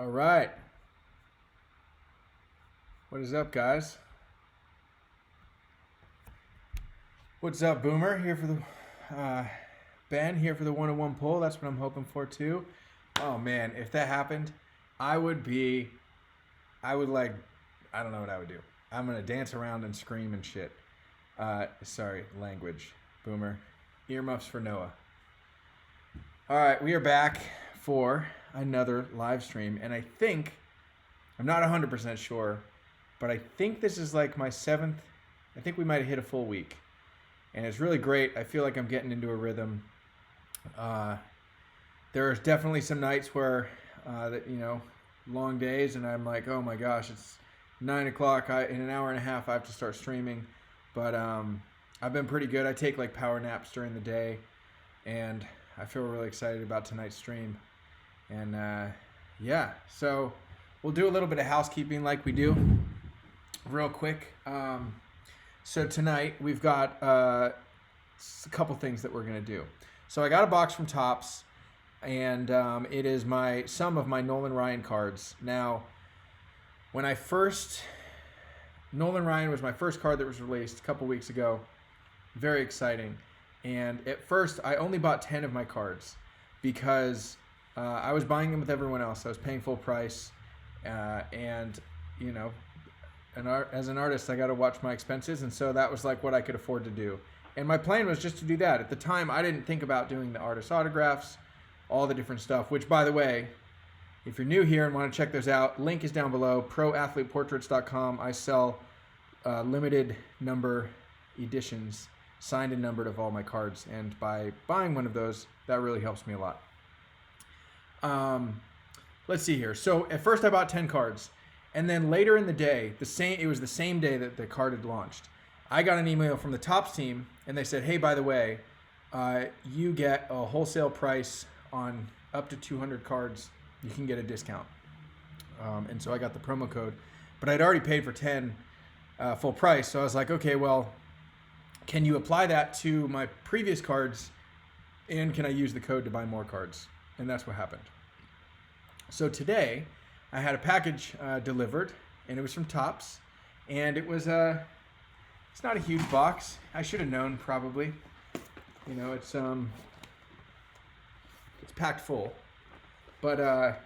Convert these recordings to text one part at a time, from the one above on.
All right. What is up, guys? What's up, Boomer? Here for the Ben here for the 101 poll. That's what I'm hoping for too. Oh man, if that happened, I would like, I don't know what I would do. I'm gonna dance around and scream and shit. Sorry, language, Boomer. Earmuffs for Noah. All right, we are back for another live stream, and I think I'm not 100% sure, but I think this is like my 7th. I think we might have hit a full week, and it's really great. I feel like I'm getting into a rhythm. There's definitely some nights where, long days, and I'm like, oh my gosh, it's 9 o'clock. In an hour and a half, I have to start streaming. But I've been pretty good. I take like power naps during the day, and I feel really excited about tonight's stream. And yeah, so we'll do a little bit of housekeeping like we do real quick. So tonight we've got a couple things that we're going to do. So I got a box from TOPPS, and it is some of my Nolan Ryan cards. Now, Nolan Ryan was my first card that was released a couple weeks ago. Very exciting. And at first, I only bought 10 of my cards because I was buying them with everyone else. I was paying full price. And, you know, as an artist, I got to watch my expenses. And so that was like what I could afford to do. And my plan was just to do that. At the time, I didn't think about doing the artist autographs, all the different stuff, which, by the way, if you're new here and want to check those out, link is down below, proathleteportraits.com. I sell limited number editions, signed and numbered of all my cards. And by buying one of those, that really helps me a lot. Let's see here. So at first I bought 10 cards. And then later in the day, it was the same day that the card had launched, I got an email from the TOPPS team, and they said, hey, by the way, you get a wholesale price on up to 200 cards. You can get a discount. And so I got the promo code. But I'd already paid for 10 full price. So I was like, okay, well, can you apply that to my previous cards, and can I use the code to buy more cards? And that's what happened. So today, I had a package delivered, and it was from TOPPS. And it was it's not a huge box. I should have known probably. You know, it's packed full. But I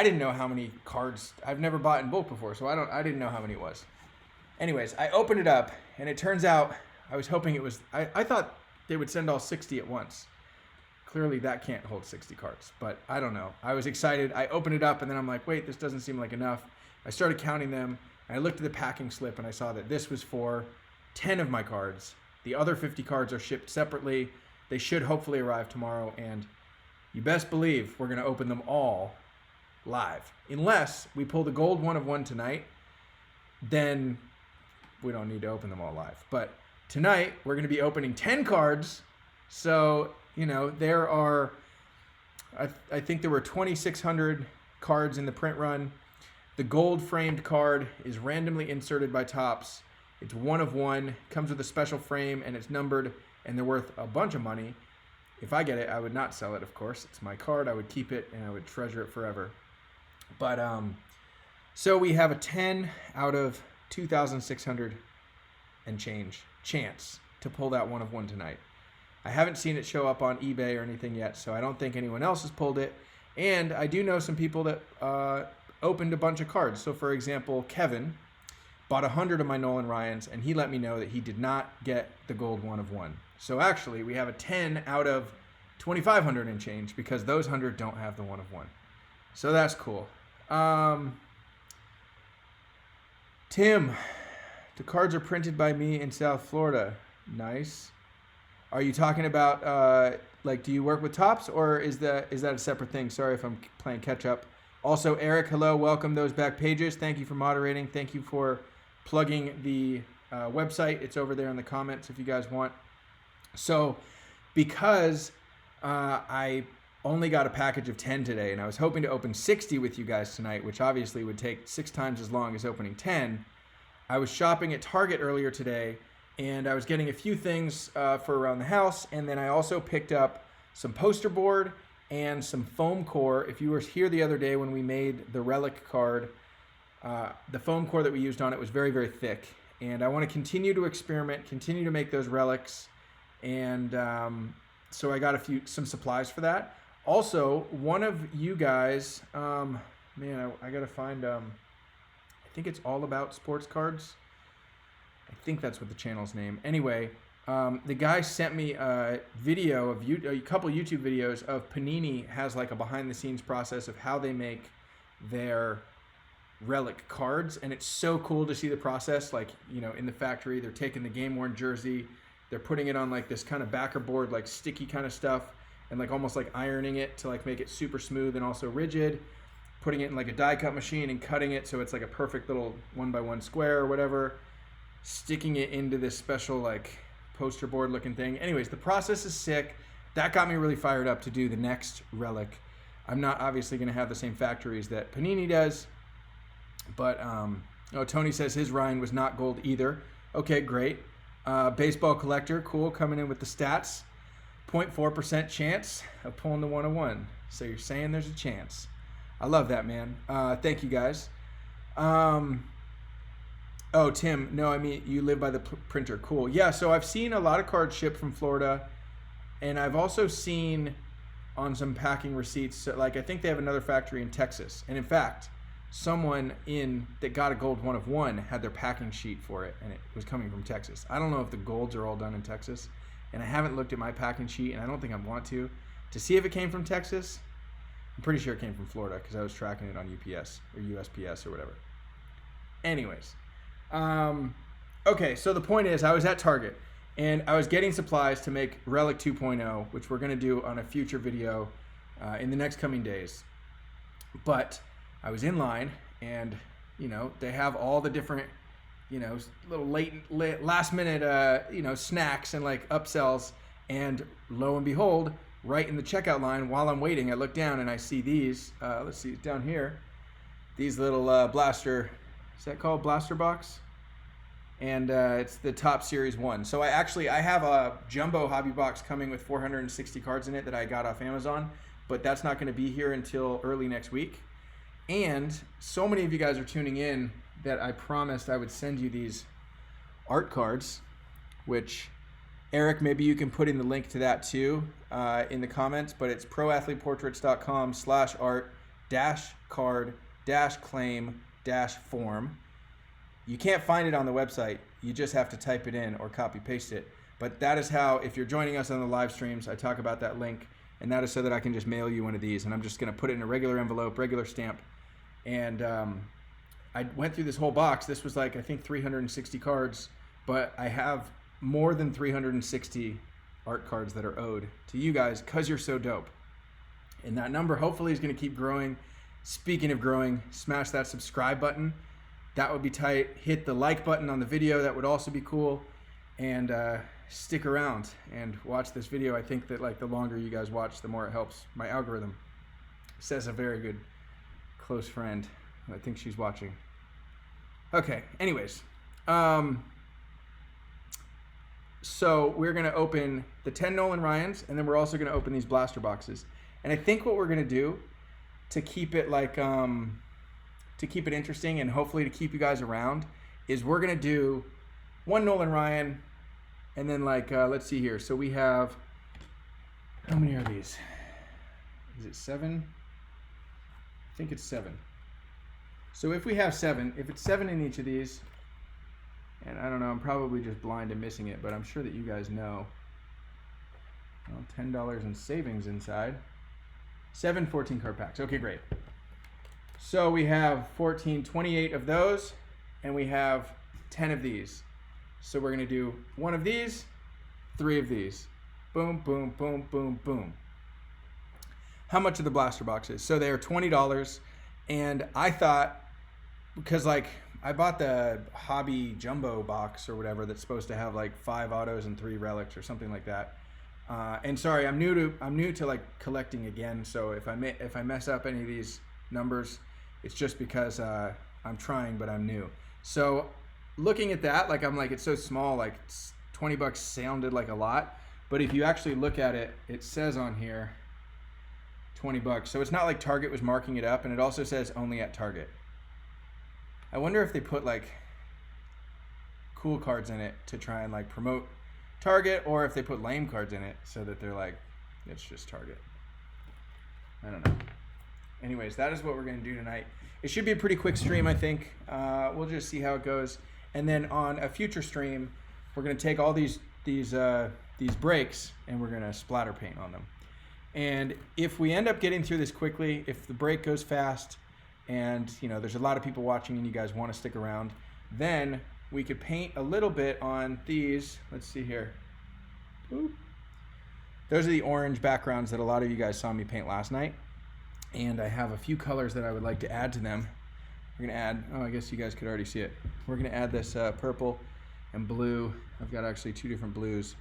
didn't know how many cards. I've never bought in bulk before, so I didn't know how many it was. Anyways, I opened it up, and it turns out I was hoping it was. I thought they would send all 60 at once. Clearly, that can't hold 60 cards, but I don't know. I was excited. I opened it up, and then I'm like, wait, this doesn't seem like enough. I started counting them. I looked at the packing slip, and I saw that this was for 10 of my cards. The other 50 cards are shipped separately. They should hopefully arrive tomorrow, and you best believe we're going to open them all live. Unless we pull the gold 1 of 1 tonight, then we don't need to open them all live. But tonight, we're going to be opening 10 cards. So, you know, there are, I think there were 2,600 cards in the print run. The gold framed card is randomly inserted by TOPPS. It's 1 of 1, comes with a special frame, and it's numbered, and they're worth a bunch of money. If I get it, I would not sell it, of course. It's my card. I would keep it, and I would treasure it forever. But, so we have a 10 out of 2,600 and change chance to pull that 1 of 1 tonight. I haven't seen it show up on eBay or anything yet, so I don't think anyone else has pulled it. And I do know some people that opened a bunch of cards. So, for example, Kevin bought 100 of my Nolan Ryans, and he let me know that he did not get the gold 1 of 1. So actually, we have a 10 out of 2,500 and change because those 100 don't have the 1 of 1. So that's cool. Tim, the cards are printed by me in South Florida. Nice. Are you talking about, do you work with TOPPS, or is that a separate thing? Sorry if I'm playing catch up. Also, Eric, hello, welcome those back pages. Thank you for moderating. Thank you for plugging the website. It's over there in the comments if you guys want. So because I only got a package of 10 today, and I was hoping to open 60 with you guys tonight, which obviously would take 6 times as long as opening 10, I was shopping at Target earlier today, and I was getting a few things for around the house, and then I also picked up some poster board and some foam core. If you were here the other day when we made the relic card, the foam core that we used on it was very, very thick. And I want to continue to experiment, continue to make those relics. And so I got some supplies for that. Also, one of you guys, man, I got to find, I think it's All About Sports Cards. I think that's what the channel's name. Anyway, the guy sent me a video of a couple YouTube videos of Panini has like a behind the scenes process of how they make their relic cards, and it's so cool to see the process. Like, you know, in the factory, they're taking the game worn jersey, they're putting it on like this kind of backer board, like sticky kind of stuff, and like almost like ironing it to like make it super smooth and also rigid, putting it in like a die cut machine and cutting it so it's like a perfect little 1x1 square or whatever, sticking it into this special like poster board looking thing. Anyways, the process is sick. That got me really fired up to do the next relic. I'm not obviously going to have the same factories that Panini does, but Tony says his Ryan was not gold either. Okay, great. Baseball collector, cool, coming in with the stats. 0.4% chance of pulling the 101. So you're saying there's a chance. I love that, man. Thank you, guys. Oh, Tim, no, I mean, you live by the printer. Cool. Yeah, so I've seen a lot of cards shipped from Florida, and I've also seen on some packing receipts, like I think they have another factory in Texas. And in fact, someone that got a gold 1 of 1 had their packing sheet for it, and it was coming from Texas. I don't know if the golds are all done in Texas, and I haven't looked at my packing sheet, and I don't think I want to see if it came from Texas. I'm pretty sure it came from Florida because I was tracking it on UPS or USPS or whatever. Anyways. Okay, so the point is I was at Target and I was getting supplies to make Relic 2.0, which we're going to do on a future video in the next coming days. But I was in line and, you know, they have all the different, you know, little last minute, you know, snacks and like upsells. And lo and behold, right in the checkout line while I'm waiting, I look down and I see these, let's see, down here, these little blaster, is that called blaster box? And it's the Topps Series 1. So I have a jumbo hobby box coming with 460 cards in it that I got off Amazon, but that's not going to be here until early next week. And so many of you guys are tuning in that I promised I would send you these art cards, which Eric, maybe you can put in the link to that too in the comments, but it's proathleteportraits.com/art-card-claim-form. You can't find it on the website. You just have to type it in or copy paste it. But that is how, if you're joining us on the live streams, I talk about that link, and that is so that I can just mail you one of these. And I'm just going to put it in a regular envelope, regular stamp. And I went through this whole box. This was like, I think 360 cards, but I have more than 360 art cards that are owed to you guys because you're so dope. And that number hopefully is going to keep growing. Speaking of growing, smash that subscribe button. That would be tight. Hit the like button on the video. That would also be cool. And stick around and watch this video. I think that like the longer you guys watch, the more it helps my algorithm. Says a very good close friend. I think she's watching. Okay, anyways. So we're going to open the 10 Nolan Ryans, and then we're also going to open these blaster boxes. And I think what we're going to do to keep it like... to keep it interesting and hopefully to keep you guys around is we're going to do one Nolan Ryan and then like, let's see here. So we have, how many are these? Is it 7? I think it's 7. So if we have 7, if it's 7 in each of these, and I don't know, I'm probably just blind and missing it, but I'm sure that you guys know. Well, $10 in savings inside. 7 14 card packs. Okay, great. So we have 28 of those, and we have 10 of these. So we're going to do 1 of these, 3 of these. Boom, boom, boom, boom, boom. How much are the blaster boxes? So they are $20, and I thought, because like I bought the hobby jumbo box or whatever that's supposed to have like 5 autos and 3 relics or something like that. And sorry, I'm new to like collecting again. So if I mess up any of these numbers, it's just because I'm trying, but I'm new. So looking at that, like I'm like, it's so small, like $20 sounded like a lot. But if you actually look at it, it says on here, $20. So it's not like Target was marking it up, and it also says only at Target. I wonder if they put like cool cards in it to try and like promote Target, or if they put lame cards in it so that they're like, it's just Target. I don't know. Anyways, that is what we're going to do tonight. It should be a pretty quick stream, I think. We'll just see how it goes. And then on a future stream, we're going to take all these breaks and we're going to splatter paint on them. And if we end up getting through this quickly, if the break goes fast and, you know, there's a lot of people watching and you guys want to stick around, then we could paint a little bit on these. Let's see here. Ooh. Those are the orange backgrounds that a lot of you guys saw me paint last night. And I have a few colors that I would like to add to them. We're going to add, oh, I guess you guys could already see it. We're going to add this purple and blue. I've got actually 2 different blues.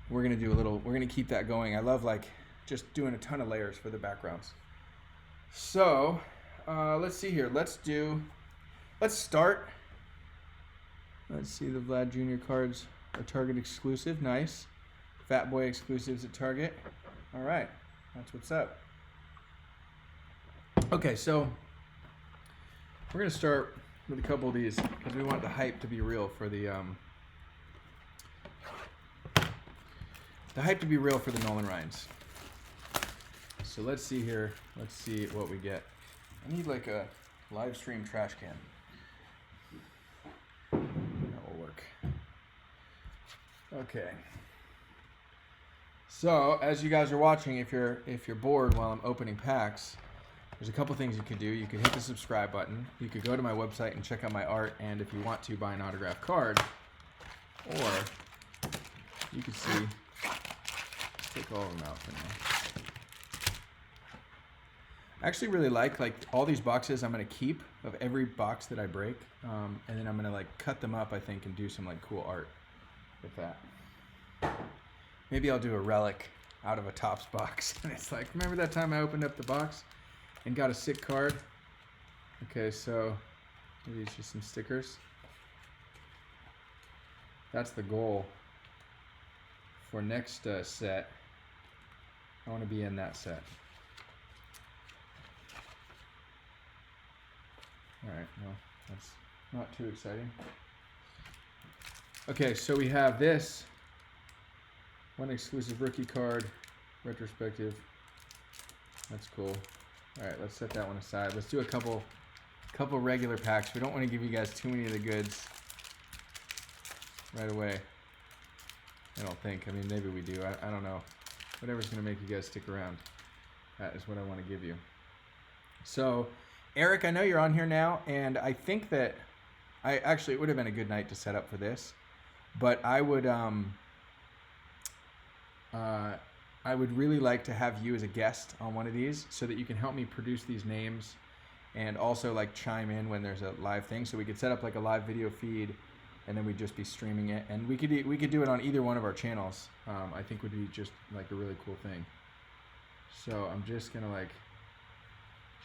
We're going to keep that going. I love like just doing a ton of layers for the backgrounds. So let's see here. Let's start. Let's see the Vlad Jr. cards are Target exclusive. Nice. Fat Boy exclusives at Target. All right. That's what's up. Okay, so we're going to start with a couple of these because we want the hype to be real for the Nolan Ryans. So let's see here. Let's see what we get. I need like a live stream trash can. That will work. Okay. So as you guys are watching, if you're bored while I'm opening packs, there's a couple things you could do. You could hit the subscribe button. You could go to my website and check out my art, and if you want to, buy an autographed card. Or you could see, let's take all of them out for now. I actually really like all these boxes I'm going to keep of every box that I break. And then I'm going to like cut them up, I think, and do some like cool art with that. Maybe I'll do a relic out of a TOPPS box. And it's like, remember that time I opened up the box and got a sick card? Okay, so maybe it's just some stickers. That's the goal for next set. I want to be in that set. Alright, well, that's not too exciting. Okay, so we have this. One exclusive rookie card, retrospective. That's cool. All right, let's set that one aside. Let's do a couple regular packs. We don't want to give you guys too many of the goods right away. I don't think. I mean, maybe we do. I don't know. Whatever's going to make you guys stick around. That is what I want to give you. So, Eric, I know you're on here now, and I think that it would have been a good night to set up for this, but I would really like to have you as a guest on one of these so that you can help me produce these names and also like chime in when there's a live thing. So we could set up like a live video feed and then we'd just be streaming it. And we could do it on either one of our channels. I think would be just like a really cool thing. So I'm just going to like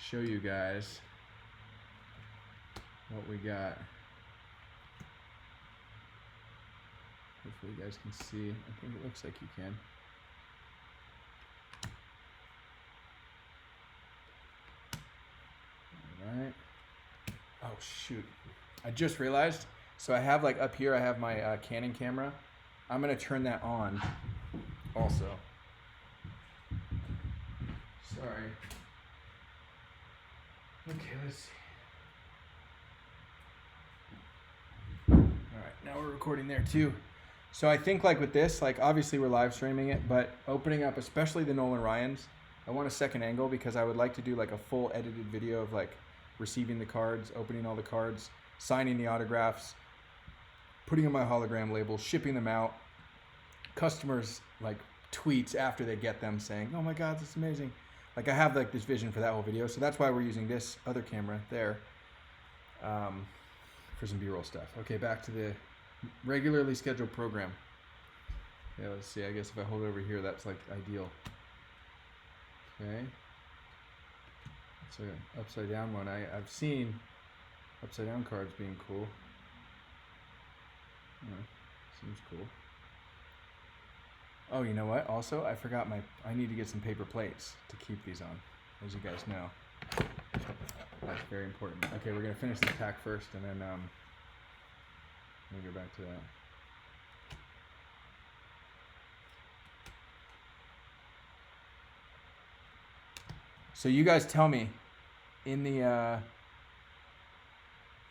show you guys what we got. Hopefully you guys can see. I think it looks like you can. Alright. Oh shoot. I just realized. So I have like up here, I have my Canon camera. I'm going to turn that on also. Sorry. Okay, let's see. Alright, now we're recording there too. So I think like with this, like obviously we're live streaming it, but opening up, especially the Nolan Ryans, I want a second angle because I would like to do like a full edited video of like receiving the cards, opening all the cards, signing the autographs, putting in my hologram label, shipping them out, customers like tweets after they get them saying, oh my God, this is amazing. Like I have like this vision for that whole video. So that's why we're using this other camera there for some B-roll stuff. Okay, back to the regularly scheduled program. Yeah, let's see. I guess if I hold it over here, that's like ideal. Okay. It's an upside down one. I've seen upside down cards being cool. Seems cool. Oh, you know what? Also, I forgot I need to get some paper plates to keep these on, as you guys know. That's very important. Okay, we're gonna finish this pack first, and then let me go back to that. So you guys tell me in the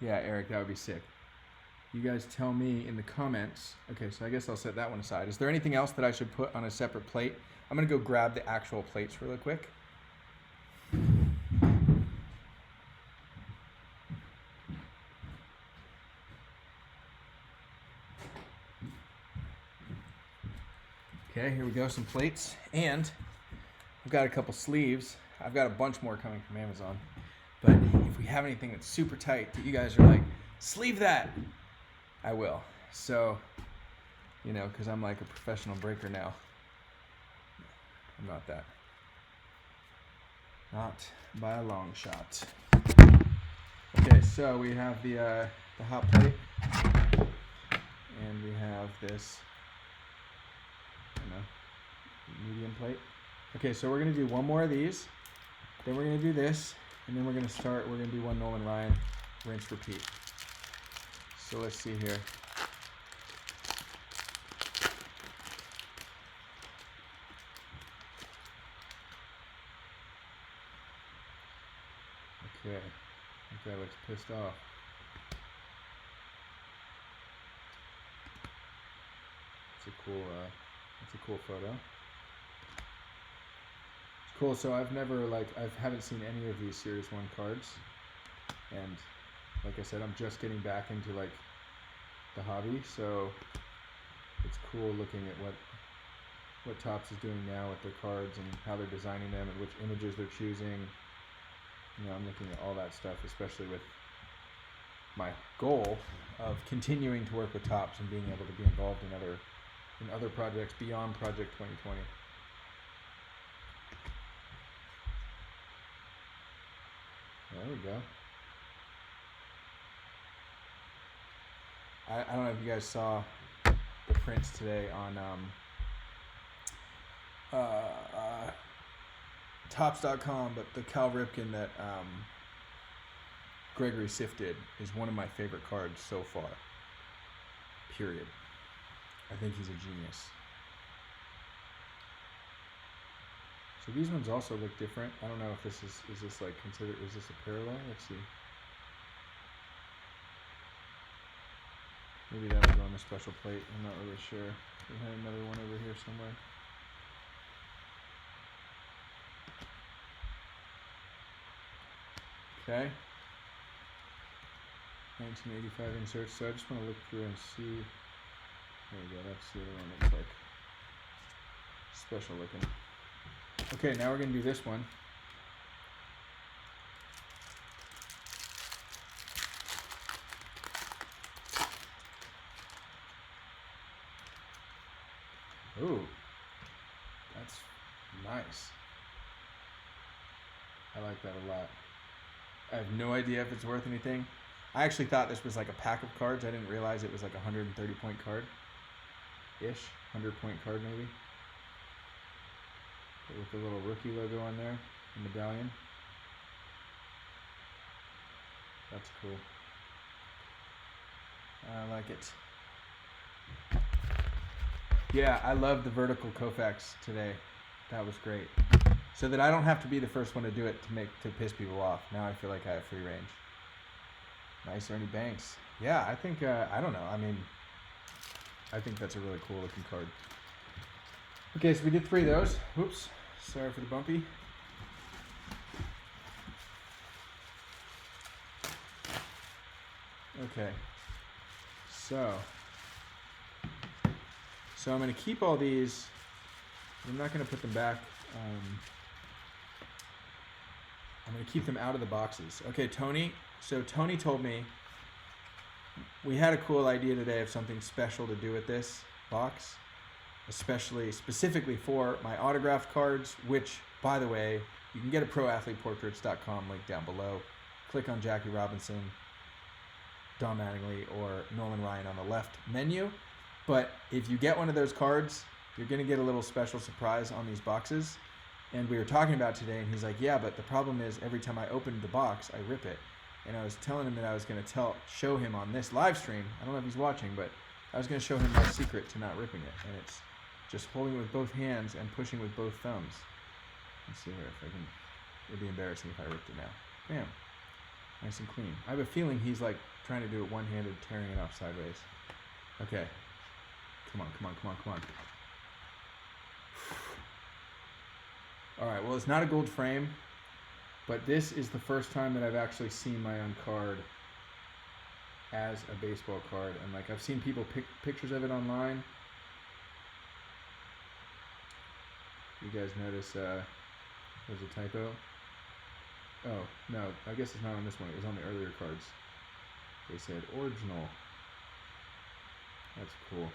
yeah, Eric, that would be sick. You guys tell me in the comments. Okay, so I guess I'll set that one aside. Is there anything else that I should put on a separate plate? I'm gonna go grab the actual plates really quick. Okay, here we go, some plates. And I've got a couple sleeves. I've got a bunch more coming from Amazon. But if we have anything that's super tight that you guys are like, sleeve that, I will. So, you know, because I'm like a professional breaker now. I'm not that. Not by a long shot. Okay, so we have the hot plate. And we have this, medium plate. Okay, so we're going to do one more of these. Then we're going to do this. And then we're going to do one Nolan Ryan, rinse, repeat. So let's see here. Okay, that guy looks pissed off. It's a cool photo. Cool, so I haven't seen any of these Series 1 cards, and like I said, I'm just getting back into like the hobby, so it's cool looking at what TOPPS is doing now with their cards and how they're designing them and which images they're choosing. You know, I'm looking at all that stuff, especially with my goal of continuing to work with TOPPS and being able to be involved in other projects beyond Project 2020. There we go. I don't know if you guys saw the prints today on TOPPS.com, but the Cal Ripken that Gregory Siff did is one of my favorite cards so far. Period. I think he's a genius. So these ones also look different. I don't know if this is this like considered, is this a parallel? Let's see. Maybe that'll go on the special plate. I'm not really sure. We had another one over here somewhere. Okay. 1985 inserts. So I just want to look through and see. There we go. That's the other one that's like special looking. Okay, now we're going to do this one. Ooh, that's nice. I like that a lot. I have no idea if it's worth anything. I actually thought this was like a pack of cards. I didn't realize it was like a 130 point card. Ish, 100 point card maybe. With the little rookie logo on there, the medallion. That's cool. I like it. Yeah, I love the vertical Koufax today. That was great. So that I don't have to be the first one to do it to piss people off. Now I feel like I have free range. Nice Ernie Banks. Yeah, I think, I don't know. I mean, I think that's a really cool looking card. Okay, so we did 3 of those. Oops, sorry for the bumpy. Okay, so I'm going to keep all these. I'm not going to put them back. I'm going to keep them out of the boxes. Okay, Tony. So Tony told me we had a cool idea today of something special to do with this box, specifically for my autographed cards, which, by the way, you can get at proathleteportraits.com, link down below. Click on Jackie Robinson, Don Mattingly, or Nolan Ryan on the left menu. But if you get one of those cards, you're going to get a little special surprise on these boxes. And we were talking about it today, and he's like, yeah, but the problem is every time I open the box, I rip it. And I was telling him that I was going to show him on this live stream. I don't know if he's watching, but I was going to show him my secret to not ripping it. And it's just holding it with both hands and pushing with both thumbs. Let's see here if I can. It'd be embarrassing if I ripped it now. Bam. Nice and clean. I have a feeling he's like trying to do it one-handed, tearing it off sideways. Okay. Come on, come on, come on, come on. All right, well, it's not a gold frame, but this is the first time that I've actually seen my own card as a baseball card. And like, I've seen people pick pictures of it online. You guys notice there's a typo? Oh, no, I guess it's not on this one. It was on the earlier cards. They said original. That's cool.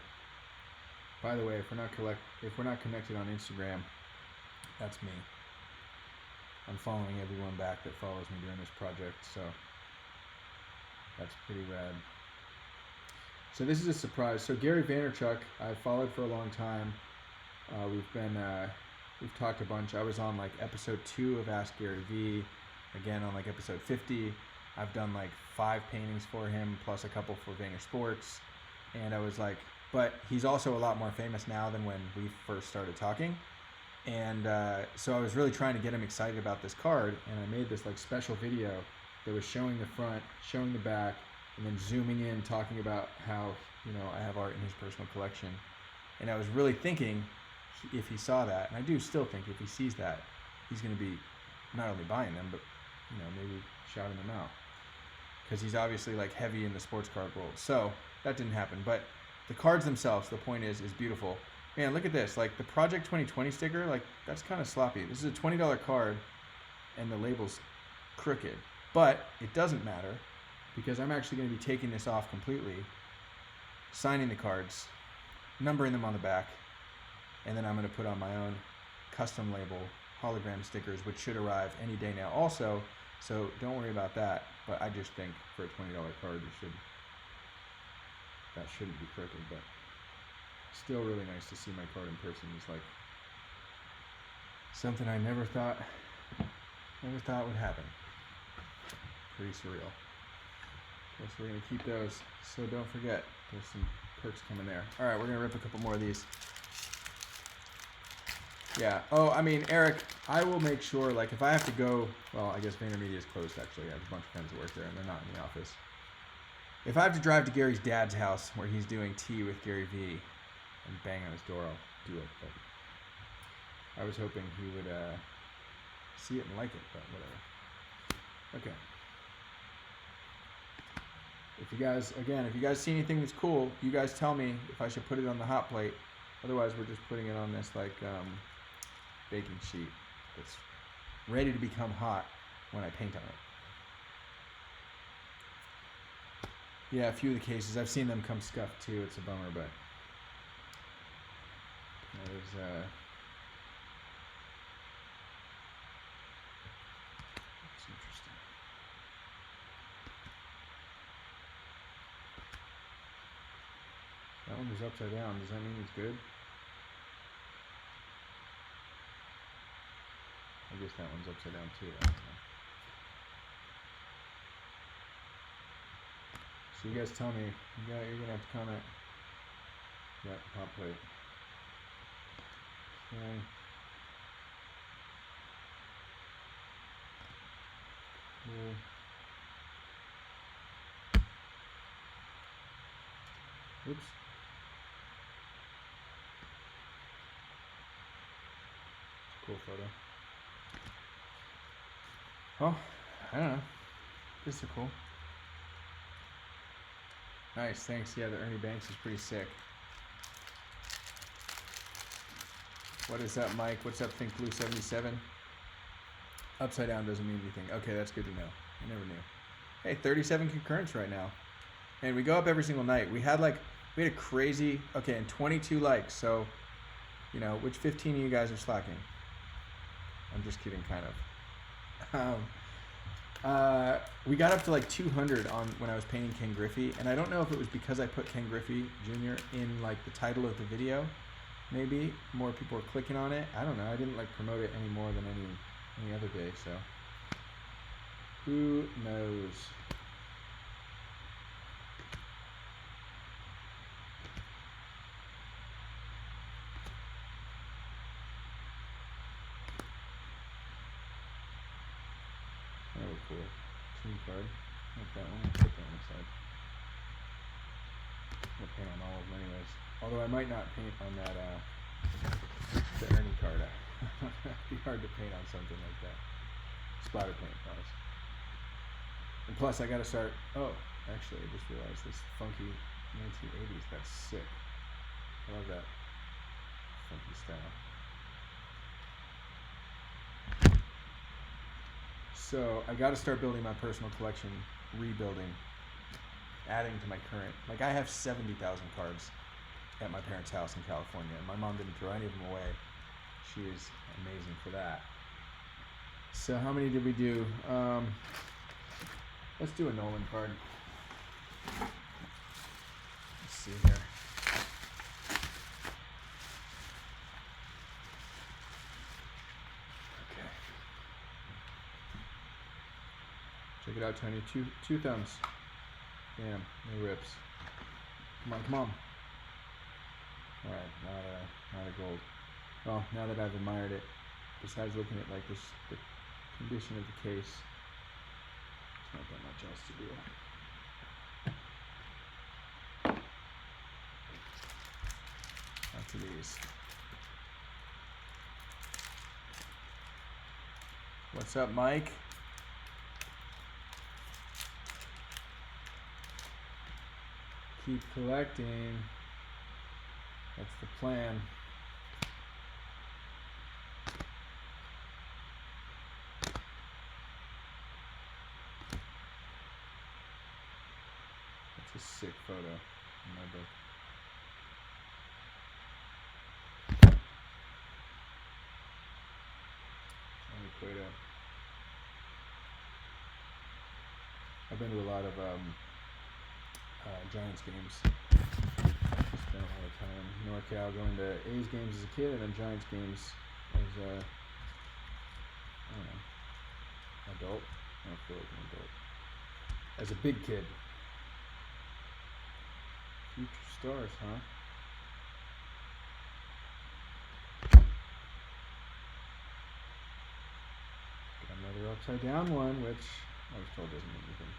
By the way, if we're not connected on Instagram, that's me. I'm following everyone back that follows me during this project, so that's pretty rad. So this is a surprise. So Gary Vaynerchuk, I've followed for a long time. We've talked a bunch. I was on like episode 2 of Ask Gary V. Again on like episode 50. I've done like 5 paintings for him, plus a couple for Vayner Sports. And I was like, but he's also a lot more famous now than when we first started talking. And so I was really trying to get him excited about this card, and I made this like special video that was showing the front, showing the back, and then zooming in, talking about how, you know, I have art in his personal collection. And I was really thinking if he saw that, and I do still think if he sees that, he's going to be not only buying them, but, you know, maybe shouting them out. Because he's obviously like heavy in the sports card world. So that didn't happen. But the cards themselves, the point is beautiful. Man, look at this. Like the Project 2020 sticker, like that's kind of sloppy. This is a $20 card and the label's crooked. But it doesn't matter because I'm actually going to be taking this off completely, signing the cards, numbering them on the back, and then I'm going to put on my own custom label hologram stickers, which should arrive any day now also. So don't worry about that. But I just think for a $20 card, that shouldn't be crooked, but still really nice to see my card in person. It's like something I never thought would happen. Pretty surreal. Okay, so we're gonna keep those. So don't forget, there's some perks coming there. All right, we're gonna rip a couple more of these. Yeah. Oh, I mean, Eric, I will make sure. Like, if I have to go, well, I guess VaynerMedia is closed. Actually, I have a bunch of friends that work there, and they're not in the office. If I have to drive to Gary's dad's house where he's doing tea with Gary V and bang on his door, I'll do it. But I was hoping he would see it and like it, but whatever. Okay. If you guys see anything that's cool, you guys tell me if I should put it on the hot plate. Otherwise, we're just putting it on this like baking sheet that's ready to become hot when I paint on it. Yeah, a few of the cases, I've seen them come scuffed too. It's a bummer, but there's it's interesting. That one was upside down. Does that mean it's good? I guess that one's upside down too. I don't know. So you guys tell me. You're gonna have to comment. Yeah, hot plate. Okay. Cool. Oops. Cool photo. Oh, I don't know. These are cool. Nice, thanks. Yeah, the Ernie Banks is pretty sick. What is up, Mike? What's up, Think Blue 77? Upside down doesn't mean anything. Okay, that's good to know. I never knew. Hey, 37 concurrents right now. And we go up every single night. We had a crazy, okay, and 22 likes. So, you know, which 15 of you guys are slacking? I'm just kidding, kind of. We got up to like 200 on when I was painting Ken Griffey, and I don't know if it was because I put Ken Griffey Jr. in like the title of the video, Maybe more people are clicking on it. I don't know. I didn't like promote it any more than any other day, so who knows? That would be cool. Team card. Like that one. I'll put that on the side. I'll paint on all of them anyways. Although I might not paint on that the Ernie card. It'd be hard to paint on something like that. Splatter paint wise. And plus I gotta start actually I just realized this funky 1980s, that's sick. I love that funky style. So I gotta start building my personal collection, rebuilding, adding to my current. Like I have 70,000 cards at my parents' house in California, and my mom didn't throw any of them away. She is amazing for that. So how many did we do? Let's do a Nolan card. Let's see here. Okay. Check it out, Tony. Two thumbs. Damn, no rips. Come on. Alright, not a gold. Well, now that I've admired it, besides looking at like this, the condition of the case, there's not that much else to do. After these. What's up, Mike? Keep collecting. That's the plan. That's a sick photo in my book. Cueto. I've been to a lot of Giants games. Spent a lot of time in NorCal going to A's games as a kid and then Giants games as a, I don't know, adult. I don't feel like an adult. As a big kid. Future stars, huh? Got another upside down one, which I was told doesn't mean anything.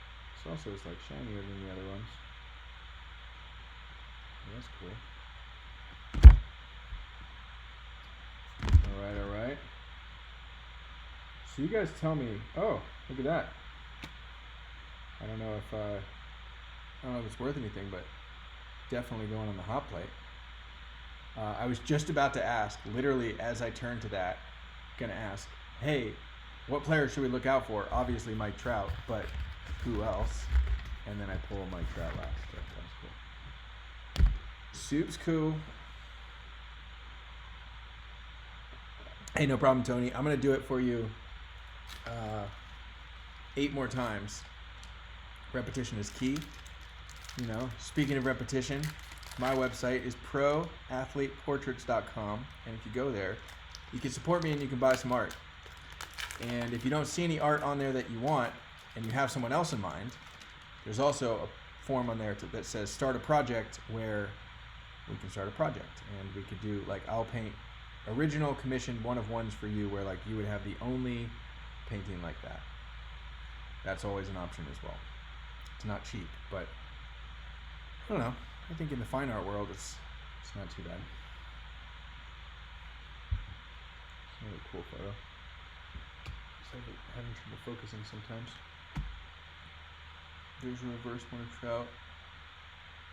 This also is like shinier than the other ones. That's cool. Alright. So you guys tell me, oh, look at that. I don't know if it's worth anything, but definitely going on the hot plate. I was just about to ask, literally as I turned to that, gonna ask, hey, what player should we look out for? Obviously Mike Trout, but who else? And then I pull Mike Trout last. That's cool. Soup's cool. Hey, no problem, Tony. I'm gonna do it for you 8 more times. Repetition is key. You know, speaking of repetition, my website is proathleteportraits.com, and if you go there, you can support me and you can buy some art. And if you don't see any art on there that you want, and you have someone else in mind, there's also a form on there that says start a project, where we can start a project. And we could do, like, I'll paint original commissioned one-of-ones for you, where like you would have the only painting like that. That's always an option as well. It's not cheap, but I don't know. I think in the fine art world, it's not too bad. It's a really cool photo. Just having trouble focusing sometimes. There's a reverse one of Trout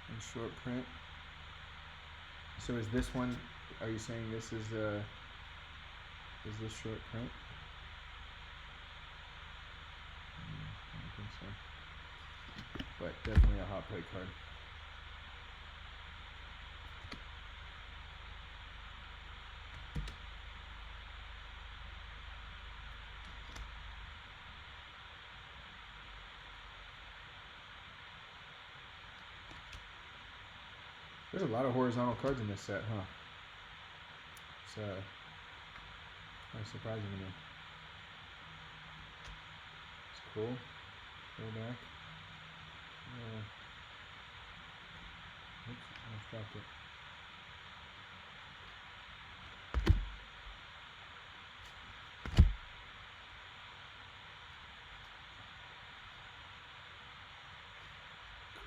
in short print. So is this one? Are you saying this is this short print? I don't think so. But definitely a hot plate card. There's a lot of horizontal cards in this set, huh? kind of surprising to me. It's cool. Go back. Oops, I dropped it.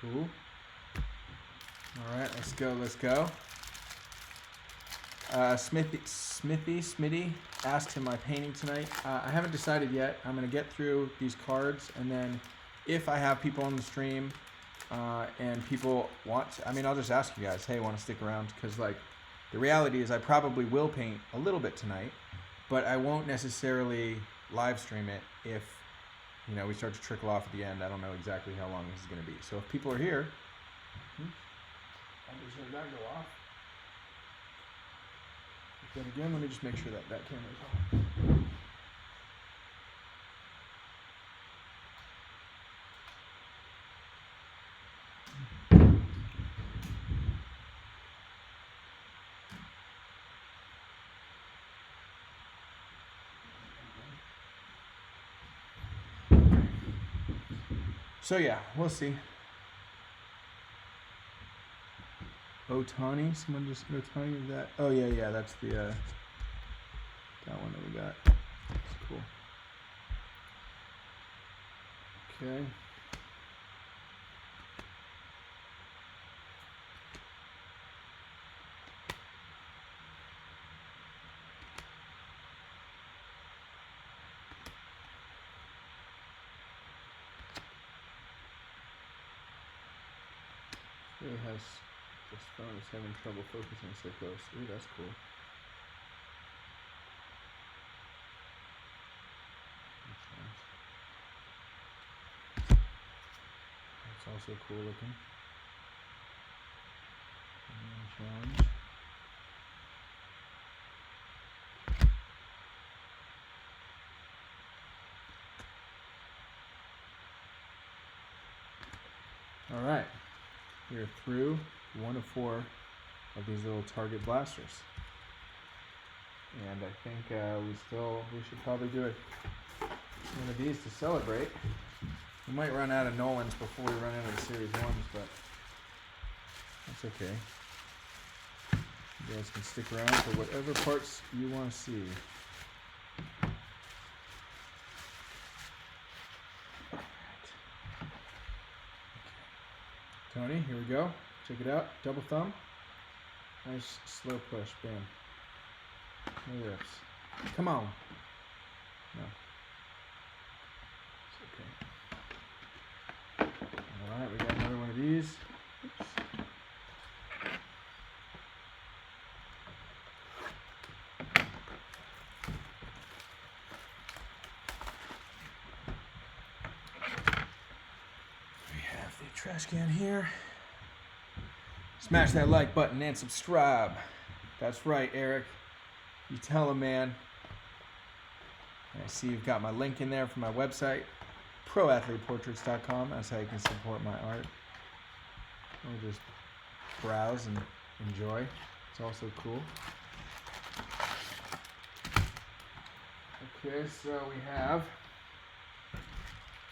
Cool. All right, let's go. Smithy asked him my painting tonight. I haven't decided yet. I'm gonna get through these cards, and then if I have people on the stream and people want to, I'll just ask you guys, hey, want to stick around? Because like the reality is I probably will paint a little bit tonight, but I won't necessarily live stream it if we start to trickle off at the end. I don't know exactly how long this is going to be. So if people are here, I just heard that go off. Then again, let me just make sure that camera's on. So yeah, we'll see. Otani, someone just Otani is that? Oh yeah, that's the that one that we got. That's cool. Okay. This phone is having trouble focusing so close. Ooh, that's cool. That's nice. That's also cool looking. Challenge. All right. We're through 1 of 4 of these little target blasters. And I think we should probably do one of these to celebrate. We might run out of Nolans before we run out of the Series 1s, but that's okay. You guys can stick around for whatever parts you want to see. Tony, here we go. Check it out. Double thumb. Nice slow push. Bam. No rips. Come on. No. It's okay. Alright, we got another one of these. Oops. Trash can here. Smash that like button and subscribe. That's right, Eric. You tell him, man. And I see you've got my link in there for my website, proathleteportraits.com. That's how you can support my art. Or just browse and enjoy. It's also cool. Okay, so we have.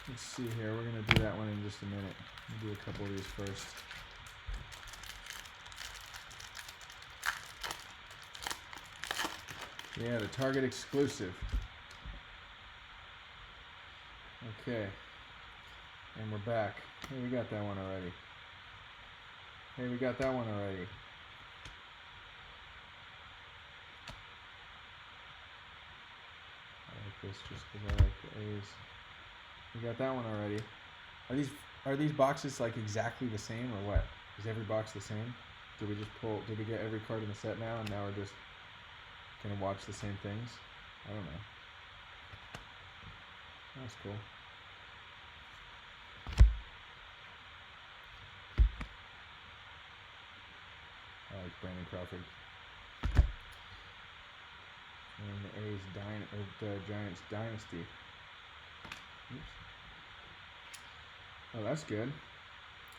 Let's see here. We're going to do that one in just a minute. We'll do a couple of these first. Yeah, the Target exclusive. Okay. And we're back. Hey, we got that one already. I like this just because I like the A's. We got that one already. Are these boxes like exactly the same or what? Is every box the same? Did we get every card in the set now and now we're just gonna watch the same things? I don't know. That's cool. I like Brandon Crawford. And the A's Giants Dynasty. Oops. Oh, that's good.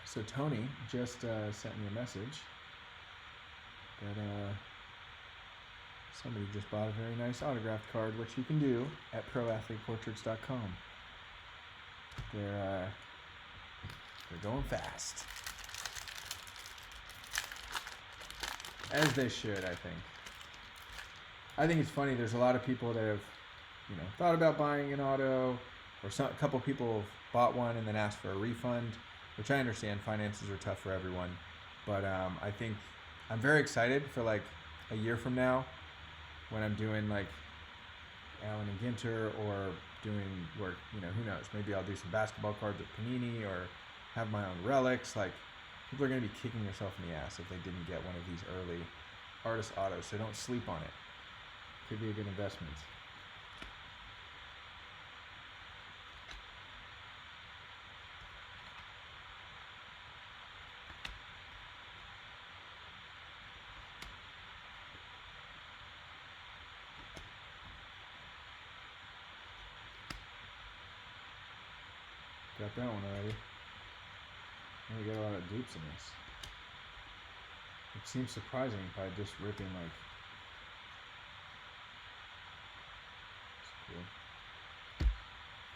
So Tony just sent me a message that Somebody just bought a very nice autographed card, which you can do at proathleteportraits.com. They're going fast. As they should, I think. I think it's funny. There's a lot of people that have, thought about buying an auto, or a couple people have bought one and then asked for a refund, which I understand. Finances are tough for everyone, but I think I'm very excited for like a year from now when I'm doing like Allen and Ginter or doing work. Who knows? Maybe I'll do some basketball cards at Panini or have my own relics. Like, people are going to be kicking themselves in the ass if they didn't get one of these early artist autos, so don't sleep on it. Could be a good investment. Got that one already. Oh, we got a lot of dupes in this. It seems surprising by just ripping like. Cool.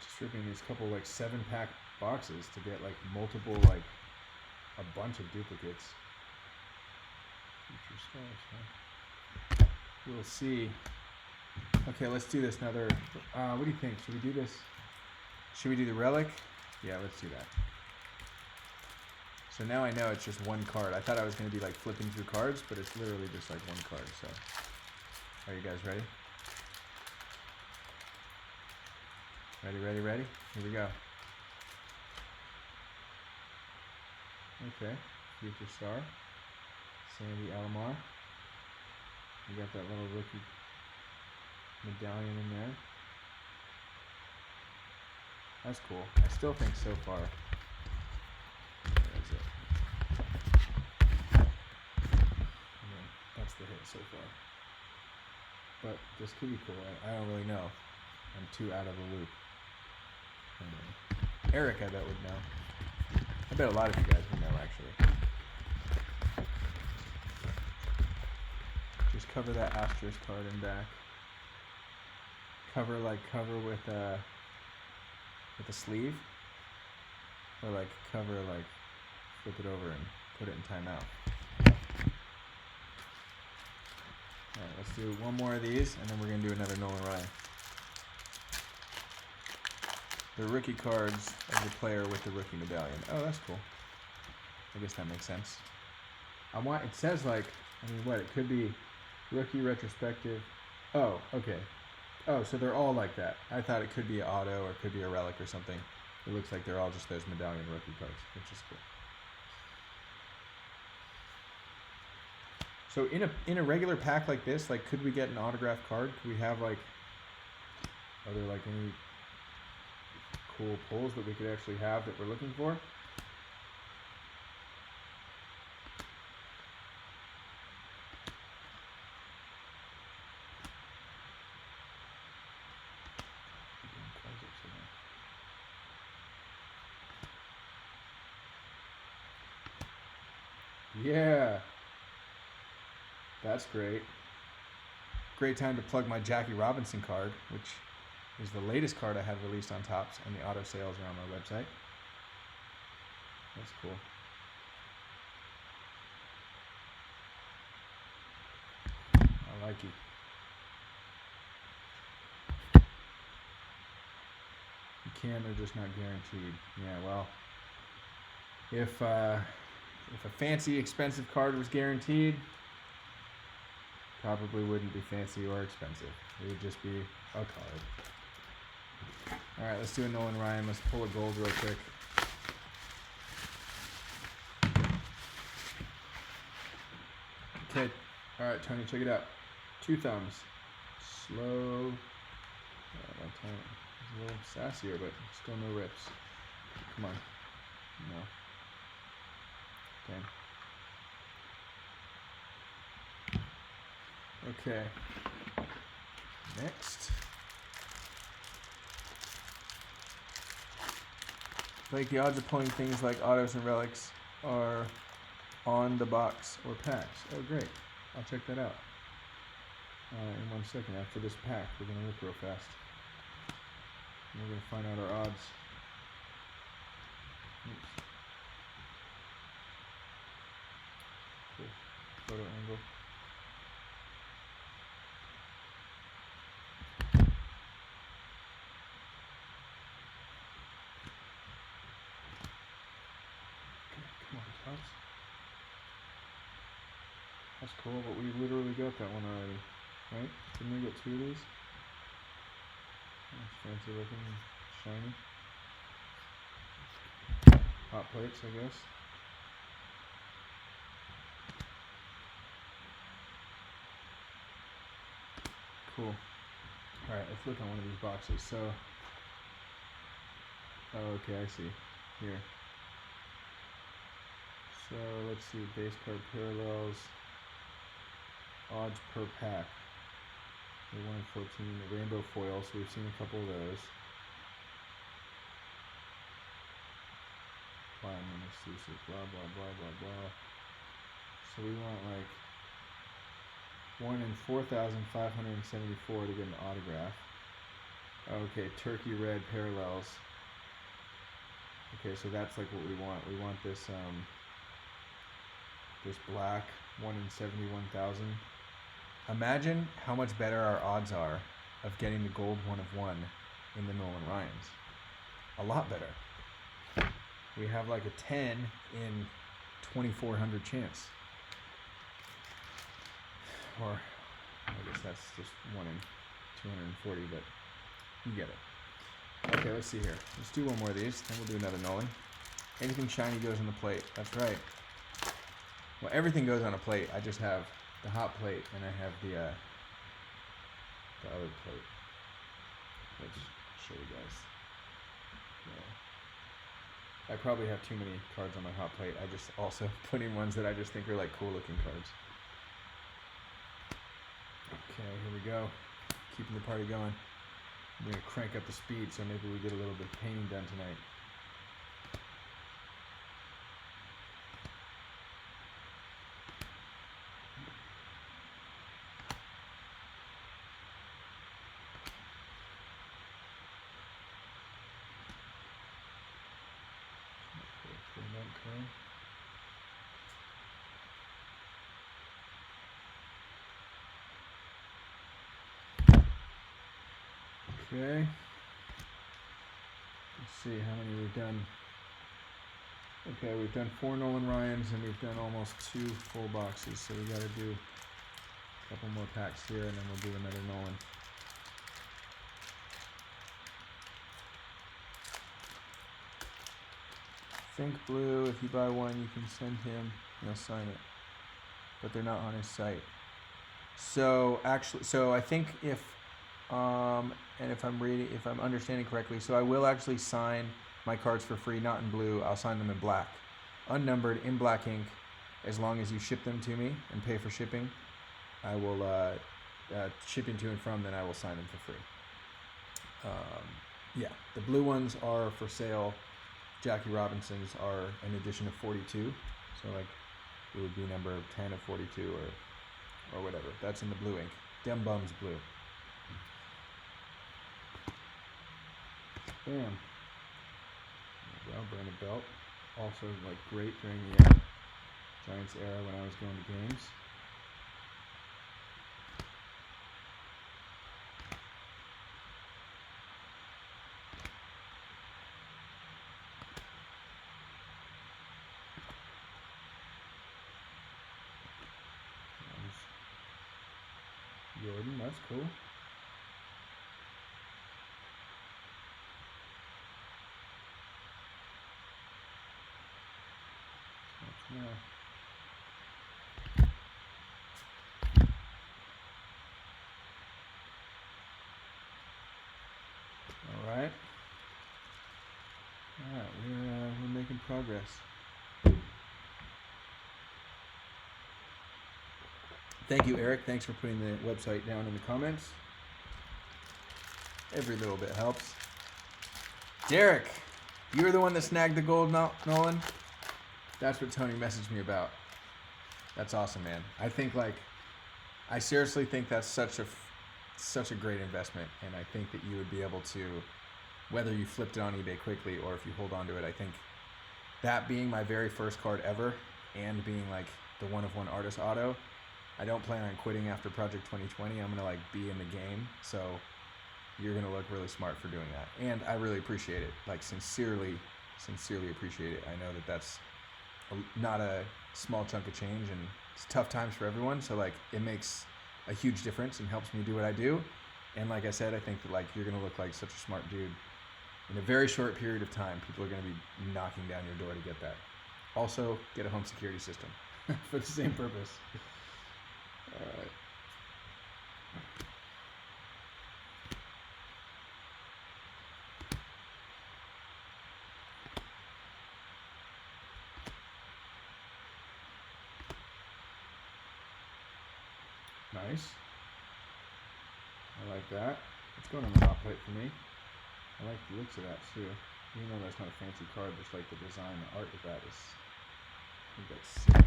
Just ripping these couple like 7-pack boxes to get like multiple, like a bunch of duplicates. Future stars, huh? We'll see. Okay, let's do this another. What do you think? Should we do this? Should we do the relic? Yeah, let's do that. So now I know it's just one card. I thought I was going to be like flipping through cards, but it's literally just like one card. So, are you guys ready? Ready? Here we go. Okay, future star, Sandy Alomar. We got that little rookie medallion in there. That's cool. I still think so far. That's it. That's the hit so far. But this could be cool. I don't really know. I'm too out of the loop. Eric, I bet, would know. I bet a lot of you guys would know, actually. Just cover that asterisk card in back. Cover with a sleeve, or like cover, like flip it over and put it in timeout. Alright, let's do one more of these and then we're going to do another Nolan Ryan. The rookie cards of the player with the rookie medallion. Oh, that's cool. I guess that makes sense. It says like, it could be rookie retrospective. Oh, okay. Oh, so they're all like that. I thought it could be an auto or it could be a relic or something. It looks like they're all just those medallion rookie cards, which is cool. So in a regular pack like this, like, could we get an autographed card? Could we have like, are there like any cool pulls that we could actually have that we're looking for? Yeah, that's great. Great time to plug my Jackie Robinson card, which is the latest card I had released on TOPPS, and the auto sales are on my website. That's cool. I like it. You can, they're just not guaranteed. Yeah, well, if a fancy, expensive card was guaranteed, probably wouldn't be fancy or expensive. It would just be a card. All right, let's do a Nolan Ryan. Let's pull a gold real quick. Okay. All right, Tony, check it out. 2 thumbs. Slow. My time is a little sassier, but still no rips. Come on. No. Okay. Next. Like, the odds of pulling things like autos and relics are on the box or packs. Oh, great. I'll check that out. in 1 second after this pack. We're going to look real fast. And we're going to find out our odds. Oops. Cool. Photo angle. That's cool, but we literally got that one already, right? Didn't we get 2 of these? That's fancy looking, shiny. Hot plates, I guess. Cool. Alright, let's look on one of these boxes. So, oh, okay, I see. Here. So, let's see, base card parallels. Odds per pack. The 1 in 14, the rainbow foil, so we've seen a couple of those. Platinum exclusive, blah, blah, blah, blah, blah. So we want like 1 in 4,574 to get an autograph. Okay, turkey red parallels. Okay, so that's like what we want. We want this this black 1 in 71,000. Imagine how much better our odds are of getting the gold 1 of 1 in the Nolan Ryans. A lot better. We have like a 10 in 2,400 chance. Or, I guess that's just 1 in 240, but you get it. Okay, let's see here. Let's do one more of these, then we'll do another Nolan. Anything shiny goes on the plate. That's right. Well, everything goes on a plate. I just have the hot plate, and I have the other plate. Let's show you guys. Yeah. I probably have too many cards on my hot plate. I just also put in ones that I just think are like cool looking cards. Okay, here we go. Keeping the party going. I'm gonna crank up the speed so maybe we get a little bit of painting done tonight. Okay. Let's see how many we've done. Okay, we've done 4 Nolan Ryans and we've done almost 2 full boxes. So we got to do a couple more packs here and then we'll do another Nolan. Think Blue, if you buy one, you can send him, he'll sign it. But they're not on his site. So actually, so I think if and if I'm understanding correctly, so I will actually sign my cards for free, not in blue. I'll sign them in black, unnumbered, in black ink, as long as you ship them to me and pay for shipping. I will shipping to and from. Then I will sign them for free. Yeah, the blue ones are for sale. Jackie Robinson's are an edition of 42, so like it would be number 10 of 42 or whatever. That's in the blue ink. Dem Bums blue. Bam. There we go, Brandon Belt. Also like great during the Giants era when I was going to games. Jordan, that's cool. Yeah. All right. We're making progress. Thank you, Eric. Thanks for putting the website down in the comments. Every little bit helps. Derek, you were the one that snagged the gold, Nolan? That's what Tony messaged me about. That's awesome, man. I think like I seriously think that's such a great investment, and I think that you would be able to, whether you flipped it on eBay quickly or if you hold on to it, I think that being my very first card ever and being like the one-of-one artist auto, I don't plan on quitting after Project 2020. I'm going to like be in the game, so you're going to look really smart for doing that. And I really appreciate it, like sincerely appreciate it. I know that that's not a small chunk of change, and it's tough times for everyone, so like it makes a huge difference and helps me do what I do. And like I said, I think that like you're going to look like such a smart dude. In a very short period of time, people are going to be knocking down your door to get that. Also, get a home security system for the same purpose. All right. Nice. I like that. It's going on the top plate for me. I like the looks of that too. Even though that's not a fancy card, just like the design, the art of that is, I think that's sick.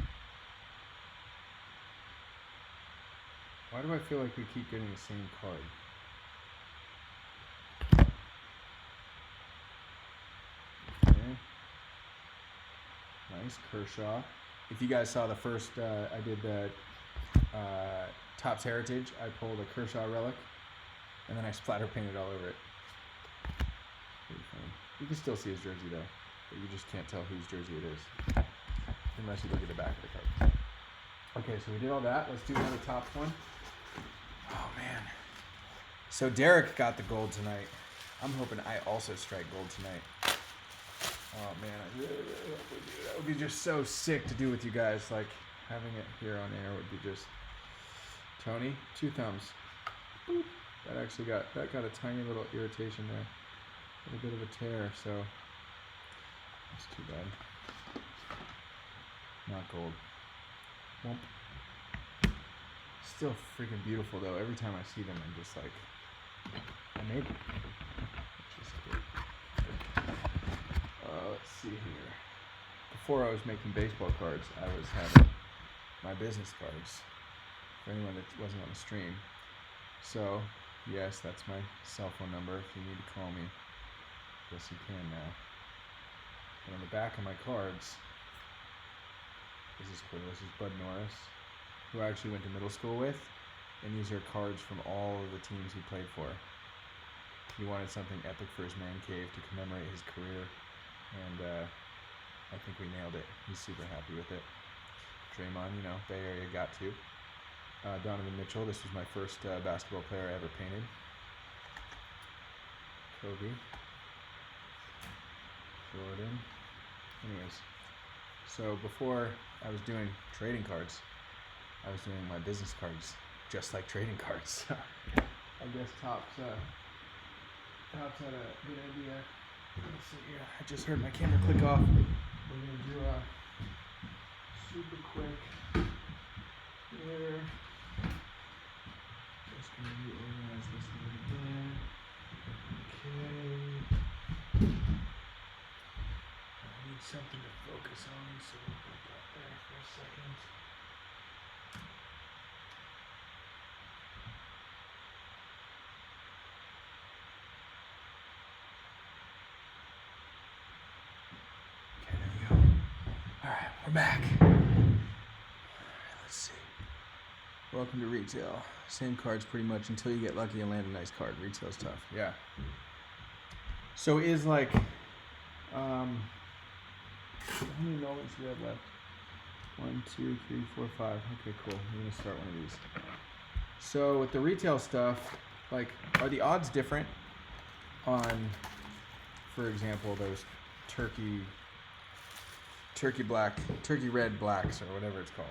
Why do I feel like we keep getting the same card? Okay. Nice, Kershaw. If you guys saw the first, I did the TOPPS Heritage, I pulled a Kershaw relic, and then I splatter painted all over it. Pretty funny. You can still see his jersey though, but you just can't tell whose jersey it is, unless you look at the back of the card. Okay, so we did all that. Let's do another TOPPS one. Oh man. So Derek got the gold tonight. I'm hoping I also strike gold tonight. Oh man, I really hope we do. That would be just so sick to do with you guys. Like having it here on air would be just. Tony, 2 thumbs. Boop. That actually got a tiny little irritation there. A bit of a tear, so that's too bad. Not gold. Womp. Still freaking beautiful though. Every time I see them, I'm just like, I made it. Which is good. Let's see here. Before I was making baseball cards, I was having my business cards. For anyone that wasn't on the stream. So, yes, that's my cell phone number if you need to call me. Yes, you can now. And on the back of my cards, this is cool. This is Bud Norris, who I actually went to middle school with, and these are cards from all of the teams he played for. He wanted something epic for his man cave to commemorate his career, and I think we nailed it. He's super happy with it. Draymond, you know, Bay Area got to. Donovan Mitchell, this was my first basketball player I ever painted. Kobe. Jordan. Anyways, so before I was doing trading cards, I was doing my business cards just like trading cards. I guess TOPPS had a good idea. Let's see here. I just heard my camera click off. We're going to do a super quick here. Just going to reorganize this a little bit. Okay. I need something to focus on, so we'll put that there for a second. Okay, there we go. Alright, we're back. Let's see. Welcome to retail. Same cards pretty much until you get lucky and land a nice card. Retail's tough. Yeah. So is like, how many Nolans do we have left? 1, 2, 3, 4, 5. Okay, cool. I'm gonna start one of these. So with the retail stuff, like, are the odds different on, for example, those turkey red blacks or whatever it's called?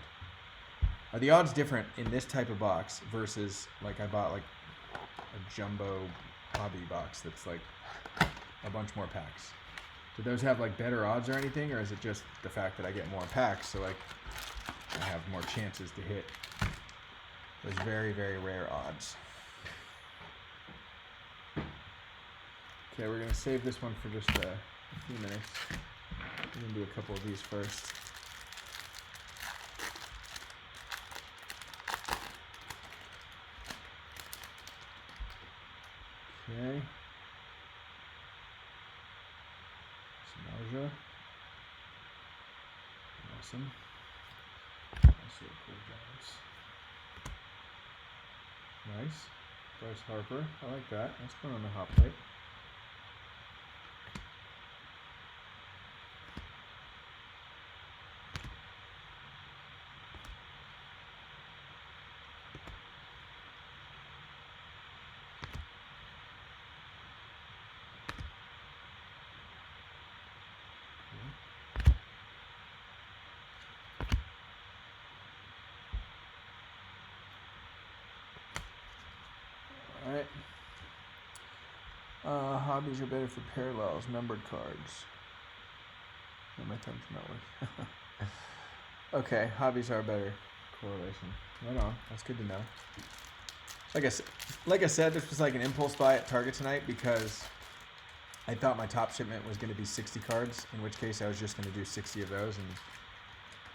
Are the odds different in this type of box versus like I bought like a jumbo hobby box that's like a bunch more packs? Do those have like better odds or anything, or is it just the fact that I get more packs, so like I have more chances to hit those very, very rare odds? Okay, we're gonna save this one for just a few minutes. We're gonna do a couple of these first. Okay. Samaja. Awesome. Also cool Giants. Nice. Bryce Harper. I like that. That's going on the hot plate. Alright. Hobbies are better for parallels, numbered cards. Oh, my thumb's not working. Okay, hobbies are better. Correlation. Right on. That's good to know. Like I said, this was like an impulse buy at Target tonight because I thought my top shipment was going to be 60 cards, in which case I was just going to do 60 of those and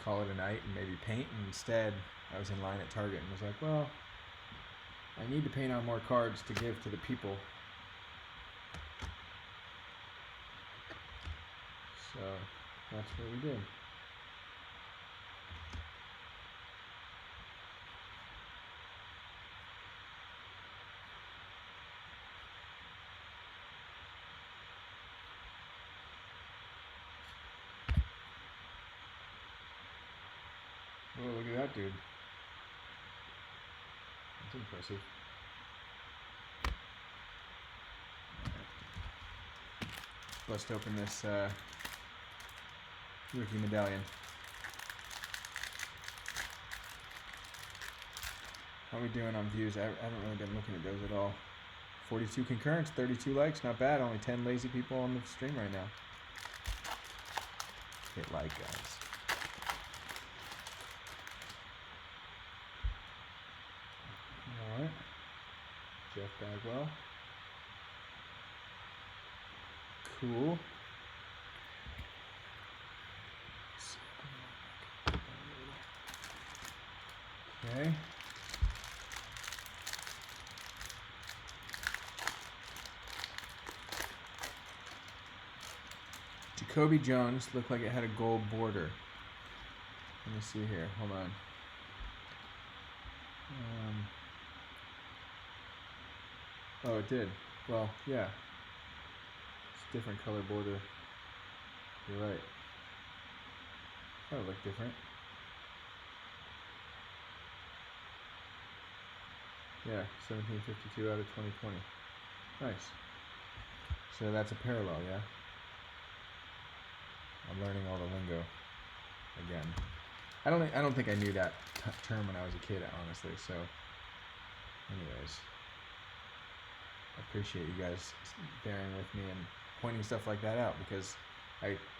call it a night and maybe paint. And instead, I was in line at Target and was like, well, I need to paint on more cards to give to the people. So that's what we did. Oh, look at that dude. That's impressive. Bust open this rookie medallion. How are we doing on views? I haven't really been looking at those at all. 42 concurrents, 32 likes, not bad. Only 10 lazy people on the stream right now. Hit like, guys. Alright. Jeff Bagwell. Cool. Okay. Jacoby Jones looked like it had a gold border. Let me see here. Hold on. Oh, it did. Well, yeah. It's a different color border. You're right. That would look different. Yeah, 1752 out of 2020. Nice. So that's a parallel, yeah? I'm learning all the lingo again. I don't think I knew that term when I was a kid, honestly. So, anyways, I appreciate you guys bearing with me and pointing stuff like that out because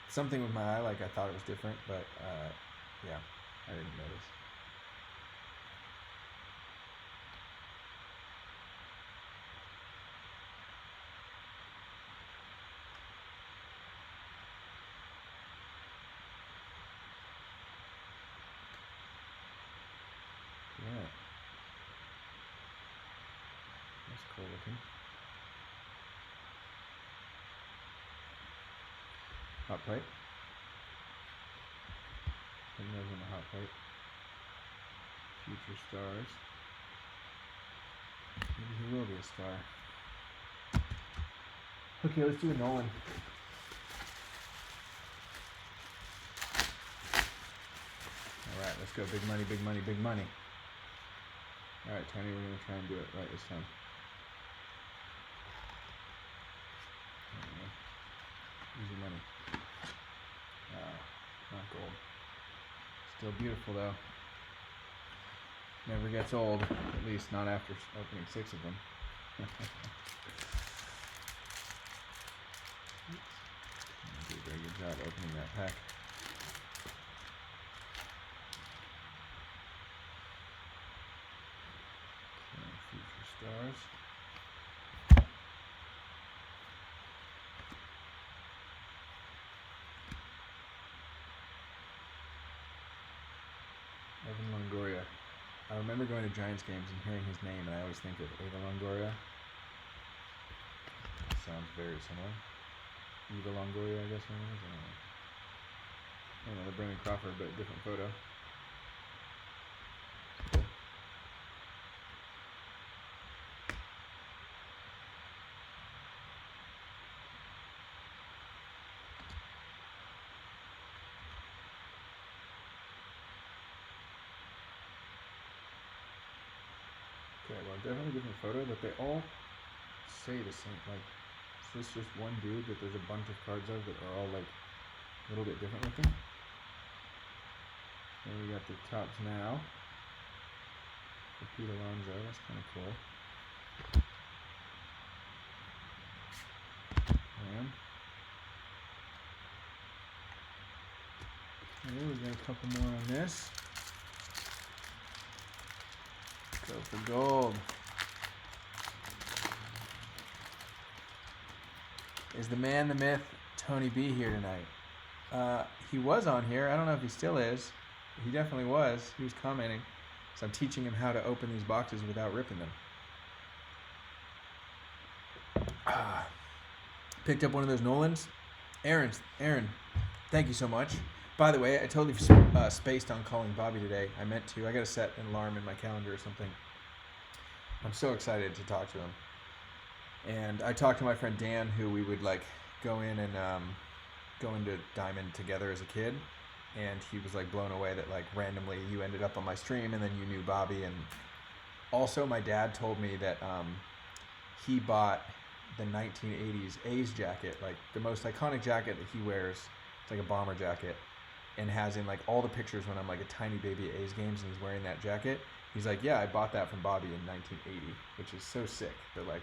something with my eye, like I thought it was different, but yeah, I didn't notice. Yeah. That's cool looking. Hot plate. Putting those on the hot plate. Future stars. Maybe he will be a star. Okay, let's do a Nolan. Alright, let's go. Big money, big money, big money. Alright, Tony, we're going to try and do it right this time. Easy money. Not gold. Still beautiful, though. Never gets old, at least not after opening 6 of them. Did a very good job opening that pack. Future stars. Evan Longoria. I remember going to Giants games and hearing his name, and I always think of Eva Longoria. one's very similar. Eva Longoria, I guess her name is. I don't know, the Brandon Crawford, but different photo. Cool. Okay, well, definitely a different photo, but they all say the same. Like, is this just one dude that there's a bunch of cards of that are all like a little bit different looking? Then we got the Topps Now. For Pete Alonso, that's kind of cool. And okay, we got a couple more on this. Go for gold. Is the man, the myth, Tony B here tonight? He was on here. I don't know if he still is. He definitely was. He was commenting. So I'm teaching him how to open these boxes without ripping them. Picked up one of those Nolans. Aaron, thank you so much. By the way, I totally spaced on calling Bobby today. I meant to. I got to set an alarm in my calendar or something. I'm so excited to talk to him. And I talked to my friend Dan, who we would like go in and go into Diamond together as a kid. And he was like blown away that like randomly you ended up on my stream and then you knew Bobby. And also my dad told me that he bought the 1980s A's jacket, like the most iconic jacket that he wears. It's like a bomber jacket, and has in like all the pictures when I'm like a tiny baby at A's games and he's wearing that jacket. He's like, yeah, I bought that from Bobby in 1980, which is so sick. But like,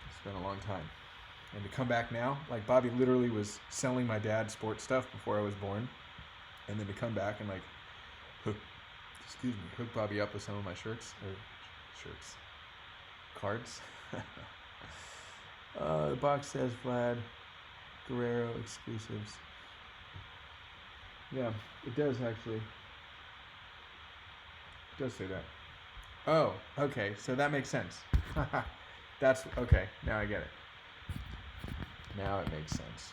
it's been a long time. And to come back now, like Bobby literally was selling my dad sports stuff before I was born, and then to come back and like hook Bobby up with some of my cards. The box says Vlad Guerrero exclusives. Yeah, it does actually. It does say that. Oh, okay, so that makes sense. That's okay. Now I get it. Now it makes sense.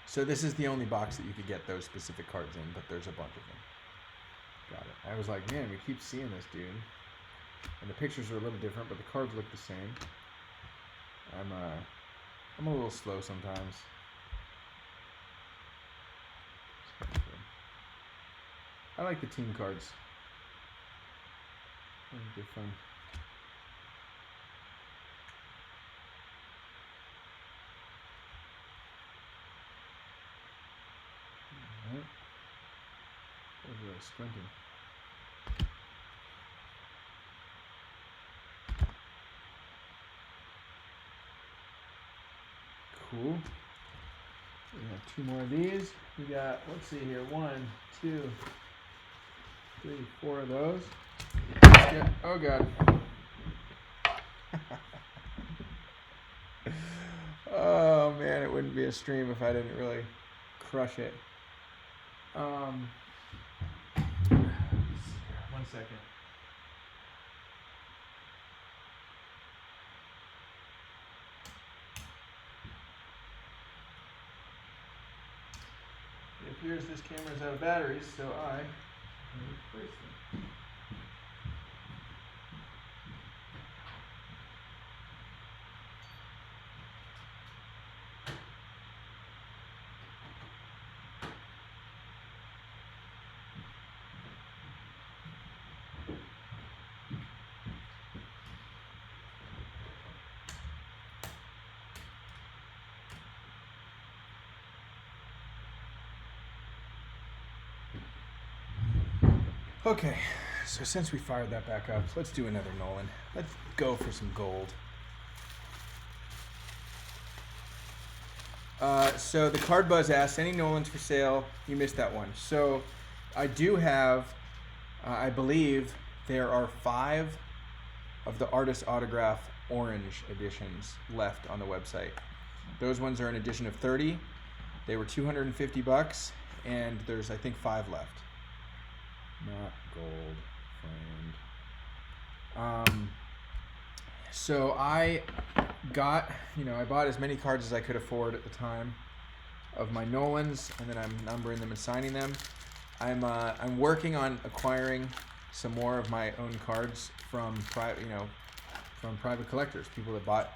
So this is the only box that you could get those specific cards in, but there's a bunch of them. Got it. I was like, man, we keep seeing this dude. And the pictures are a little different, but the cards look the same. I'm a little slow sometimes. I like the team cards. I think they're fun. Alright. I was really squinting. Cool. We have 2 more of these. We got, let's see here, 1, 2, 3, 4 of those. Oh god. Oh man, it wouldn't be a stream if I didn't really crush it. 1 second. It appears this camera's out of batteries, so I replace them. Okay, so since we fired that back up, let's do another Nolan. Let's go for some gold. So the Card Buzz asks, any Nolans for sale? You missed that one. So I do have, I believe there are 5 of the Artist Autograph Orange editions left on the website. Those ones are an edition of 30. They were $250, and there's, I think, 5 left. Not gold framed. So I I bought as many cards as I could afford at the time of my Nolans, and then I'm numbering them and signing them. I'm working on acquiring some more of my own cards from private collectors, people that bought,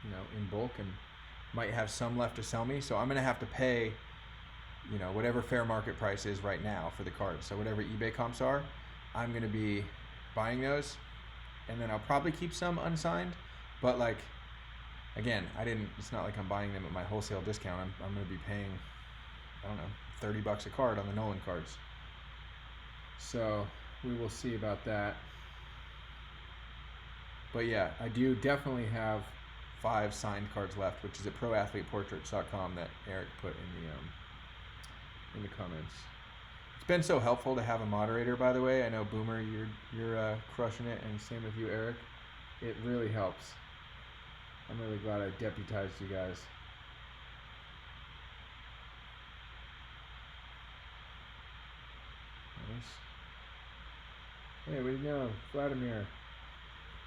in bulk and might have some left to sell me. So I'm gonna have to pay, whatever fair market price is right now for the cards. So whatever eBay comps are, I'm gonna be buying those, and then I'll probably keep some unsigned. But like, again, it's not like I'm buying them at my wholesale discount. I'm gonna be paying, I don't know, $30 a card on the Nolan cards. So we will see about that. But yeah, I do definitely have 5 signed cards left, which is at proathleteportraits.com that Eric put in the comments. It's been so helpful to have a moderator, by the way. I know Boomer, you're crushing it, and same with you, Eric. It really helps. I'm really glad I deputized you guys. Nice. Hey, where'd you go, Vladimir?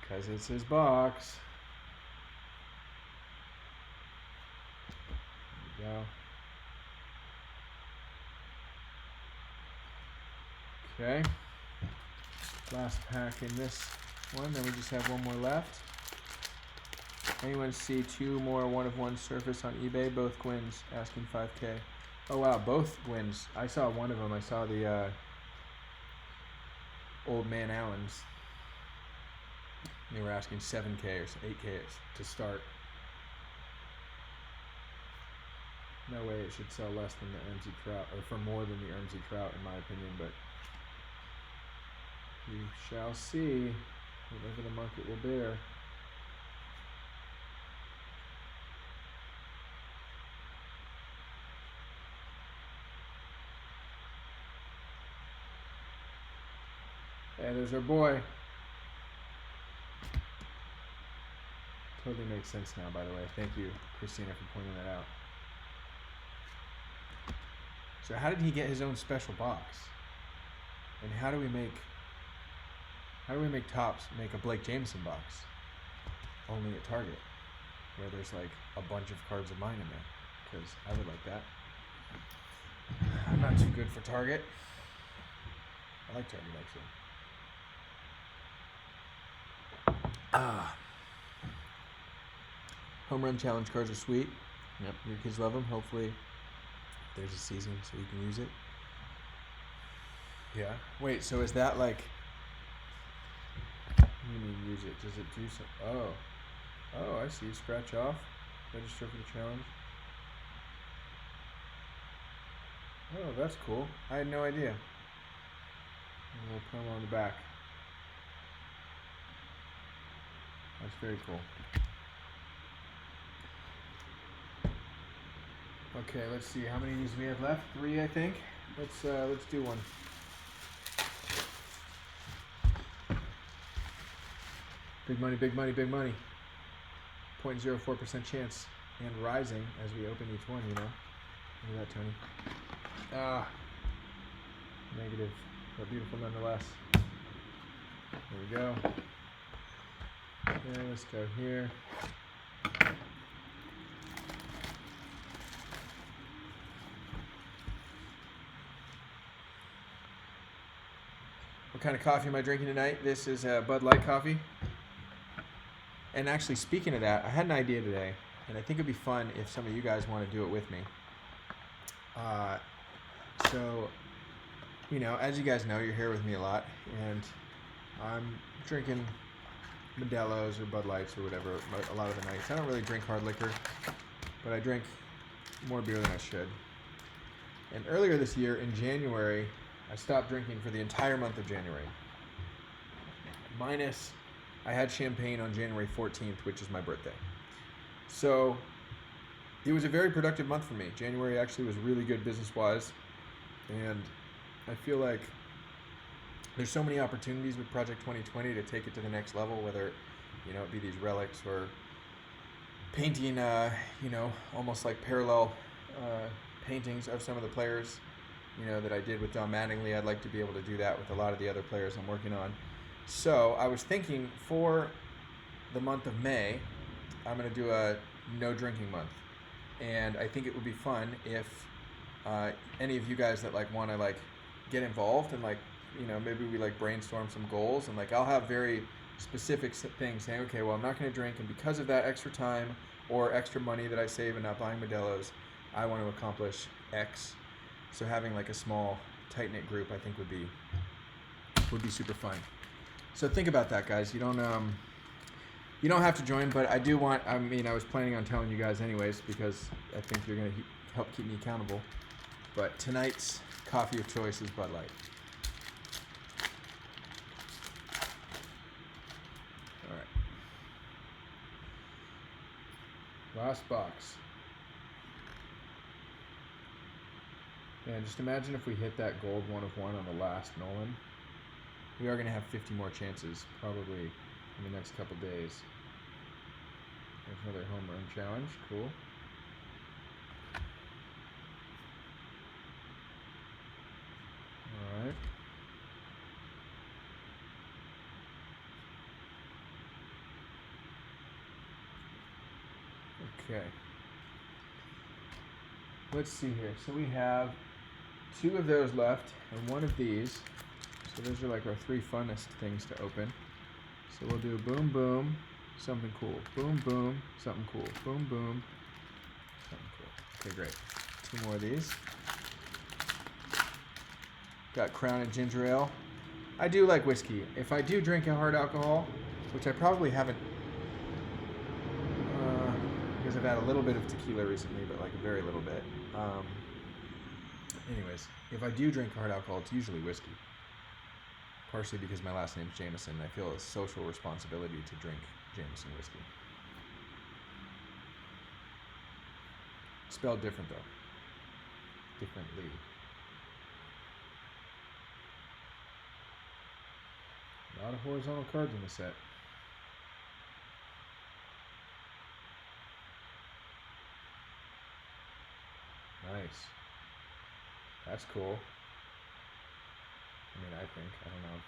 Because it's his box. There we go. Okay. Last pack in this one, then we just have one more left. Anyone see 2 more 1-of-1 surface on eBay? Both Gwyn's asking $5K. Oh wow, both Gwyn's. I saw one of them. I saw the Old Man Allen's. They were asking $7K or $8K to start. No way it should sell less than the Ermsey Trout, or for more than the Ermsey Trout, in my opinion, but we shall see whatever the market will bear. Hey, there's our boy. Totally makes sense now, by the way. Thank you, Christina, for pointing that out. So how did he get his own special box? And how do we make TOPPS make a Blake Jamieson box? Only at Target, where there's like a bunch of cards of mine in there. Because I would like that. I'm not too good for Target. I like Target, actually. Home run challenge cards are sweet. Yep, your kids love them. Hopefully there's a season so you can use it. Yeah. Wait, so is that like... You mean use it? Does it do some... Oh, I see. Scratch off. Register for the challenge. Oh, that's cool. I had no idea. A little promo on the back. That's very cool. Okay, let's see. How many of these we have left? 3, I think. Let's do one. Big money, big money, big money. 0.04% chance and rising as we open each one. Look at that, Tony. Negative, but beautiful nonetheless. There we go. Okay, let's go here. What kind of coffee am I drinking tonight? This is Bud Light coffee. And actually, speaking of that, I had an idea today, and I think it'd be fun if some of you guys want to do it with me. So, as you guys know, you're here with me a lot, and I'm drinking Modelo's or Bud Lights or whatever a lot of the nights. I don't really drink hard liquor, but I drink more beer than I should. And earlier this year, in January, I stopped drinking for the entire month of January. Minus, I had champagne on January 14th, which is my birthday. So it was a very productive month for me. January actually was really good business-wise. And I feel like there's so many opportunities with Project 2020 to take it to the next level, whether, it be these relics or painting, almost like parallel paintings of some of the players, that I did with Don Mattingly. I'd like to be able to do that with a lot of the other players I'm working on. So I was thinking for the month of May, I'm going to do a no drinking month. And I think it would be fun if any of you guys that like want to like get involved and like, you know, maybe we like brainstorm some goals, and like I'll have very specific things saying, okay, well, I'm not going to drink, and because of that extra time or extra money that I save and not buying Modelo's, I want to accomplish X. So having like a small tight-knit group I think would be super fun. So think about that, guys. You don't have to join, but I do want, I mean, I was planning on telling you guys anyways because I think you're going to help keep me accountable. But tonight's coffee of choice is Bud Light. All right. Last box. Man, just imagine if we hit that gold 1 of 1 on the last Nolan. We are going to have 50 more chances probably in the next couple days. There's another home run challenge. Cool. All right. Okay. Let's see here. So we have 2 of those left and 1 of these. So those are like our 3 funnest things to open. So we'll do boom, boom, something cool. Boom, boom, something cool. Boom, boom, something cool. Okay, great. 2 more of these. Got Crown and Ginger Ale. I do like whiskey. If I do drink a hard alcohol, which I probably haven't, because I've had a little bit of tequila recently, but like a very little bit. Anyways, if I do drink hard alcohol, it's usually whiskey. Partially because my last name's Jamieson, and I feel a social responsibility to drink Jamieson whiskey. Spelled different though. Differently. A lot of horizontal cards in the set. Nice. That's cool. I mean, I think. I don't know.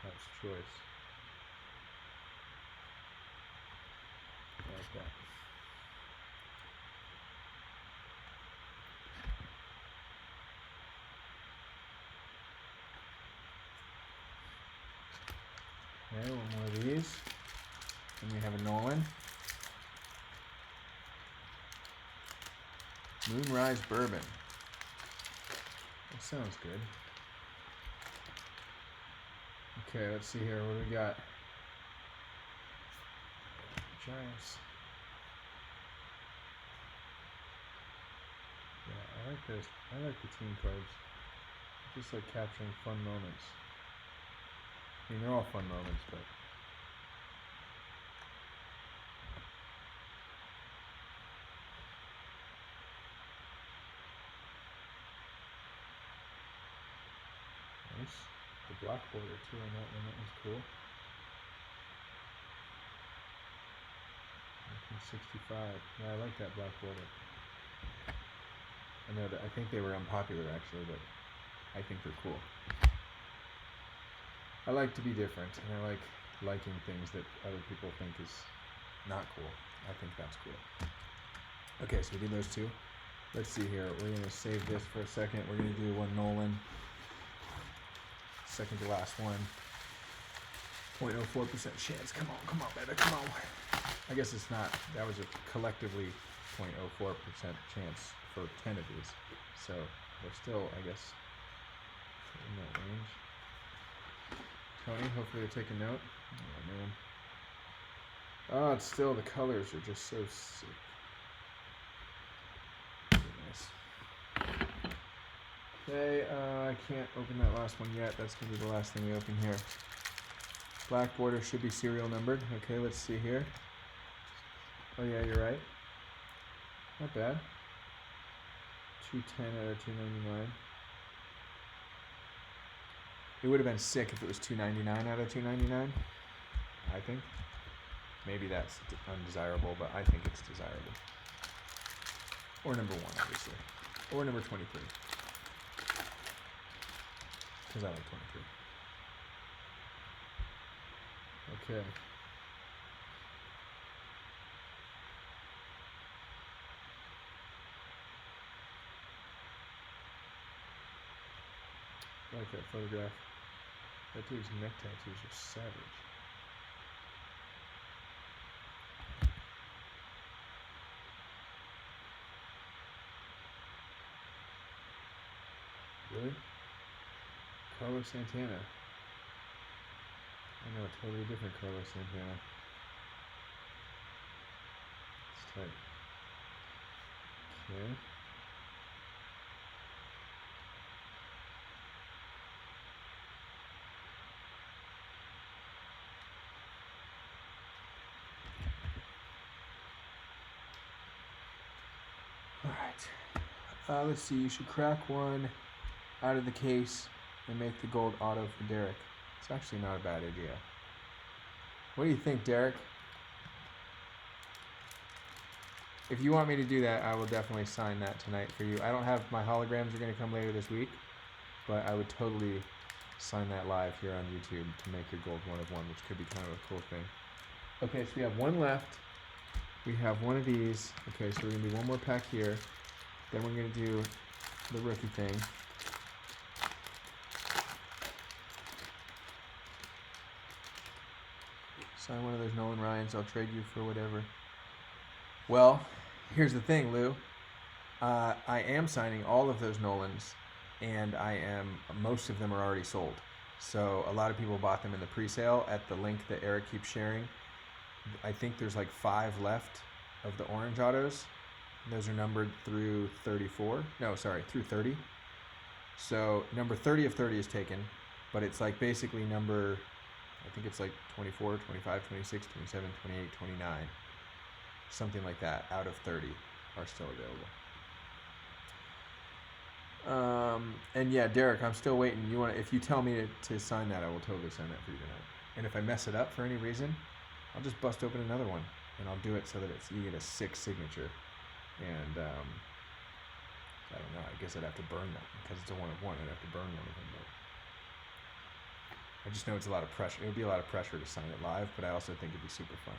That's choice. I like that. Okay, 1 more of these. And we have a Nolan. Moonrise Bourbon. That sounds good. Okay, let's see here. What do we got? Giants. Yeah, I like those. I like the team cards. Just like capturing fun moments. I mean, they're all fun moments, but. Nice. The black border too on that one. That was cool. 1965. Yeah, I like that black border. I know that. I think they were unpopular actually, but I think they're cool. I like to be different, and I like liking things that other people think is not cool. I think that's cool. Okay, so we did those 2. Let's see here. We're gonna save this for a second. We're gonna do 1 Nolan. Second to last one. 0.04% chance. Come on, baby, come on. I guess it's not. That was a collectively 0.04% chance for 10 of these. So we're still, I guess, in that range. Tony, hopefully you'll take a note. Oh, man. Oh, it's still, the colors are just so sick. Nice. Okay, I can't open that last one yet. That's going to be the last thing we open here. Black border should be serial numbered. Okay, let's see here. Oh yeah, you're right. Not bad. 210 out of 299. It would have been sick if it was 299 out of 299. I think. Maybe that's undesirable, but I think it's desirable. Or number 1, obviously. Or number 23. Because I like 23. Okay. at that photograph. That dude's neck tattoos are savage. Really? Carlos Santana. I know a totally different Carlos Santana. It's tight. Okay. Alright. Let's see. You should crack one out of the case and make the gold auto for Derek. It's actually not a bad idea. What do you think, Derek? If you want me to do that, I will definitely sign that tonight for you. I don't have my holograms are going to come later this week, but I would totally sign that live here on YouTube to make your gold 1 of 1, which could be kind of a cool thing. Okay, so we have one left. We have one of these. Okay, so we're going to do one more pack here. Then we're going to do the rookie thing. Sign one of those Nolan Ryans. I'll trade you for whatever. Well, here's the thing, Lou. I am signing all of those Nolans, and most of them are already sold. So a lot of people bought them in the pre-sale at the link that Eric keeps sharing. I think there's like 5 left of the orange autos. Those are numbered through 34. No, sorry, through 30. So number 30 of 30 is taken, but it's like basically number, I think it's like 24, 25, 26, 27, 28, 29. Something like that out of 30 are still available. And yeah, Derek, I'm still waiting. If you tell me to sign that, I will totally sign that for you tonight. And if I mess it up for any reason, I'll just bust open another one, and I'll do it so that you get a 6 signature. And I don't know. I guess I'd have to burn them because it's a 1 of 1. I'd have to burn one of them. But I just know it's a lot of pressure. It would be a lot of pressure to sign it live, but I also think it'd be super fun.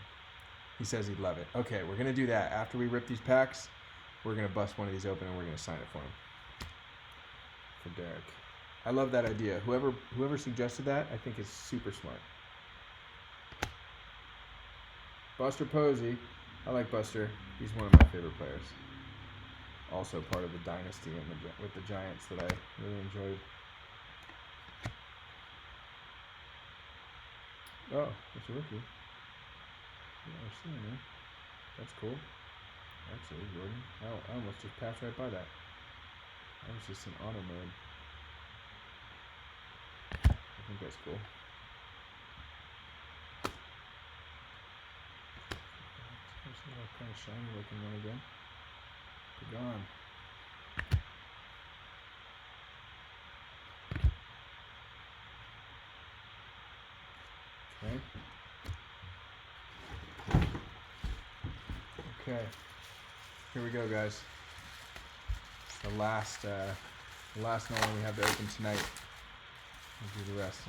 He says he'd love it. Okay, we're gonna do that after we rip these packs. We're gonna bust one of these open and we're gonna sign it for him. For Derek. I love that idea. Whoever suggested that, I think is super smart. Buster Posey. I like Buster. He's one of my favorite players. Also part of the dynasty with the Giants that I really enjoyed. Oh, it's a rookie. Yeah, I've seen it. That's cool. Actually, Jordan. I almost just passed right by that. That was just in auto mode. I think that's cool. There's a little kind of shiny looking one again. Be gone. Okay. Here we go, guys. It's the last Nolan we have to open tonight. We'll do the rest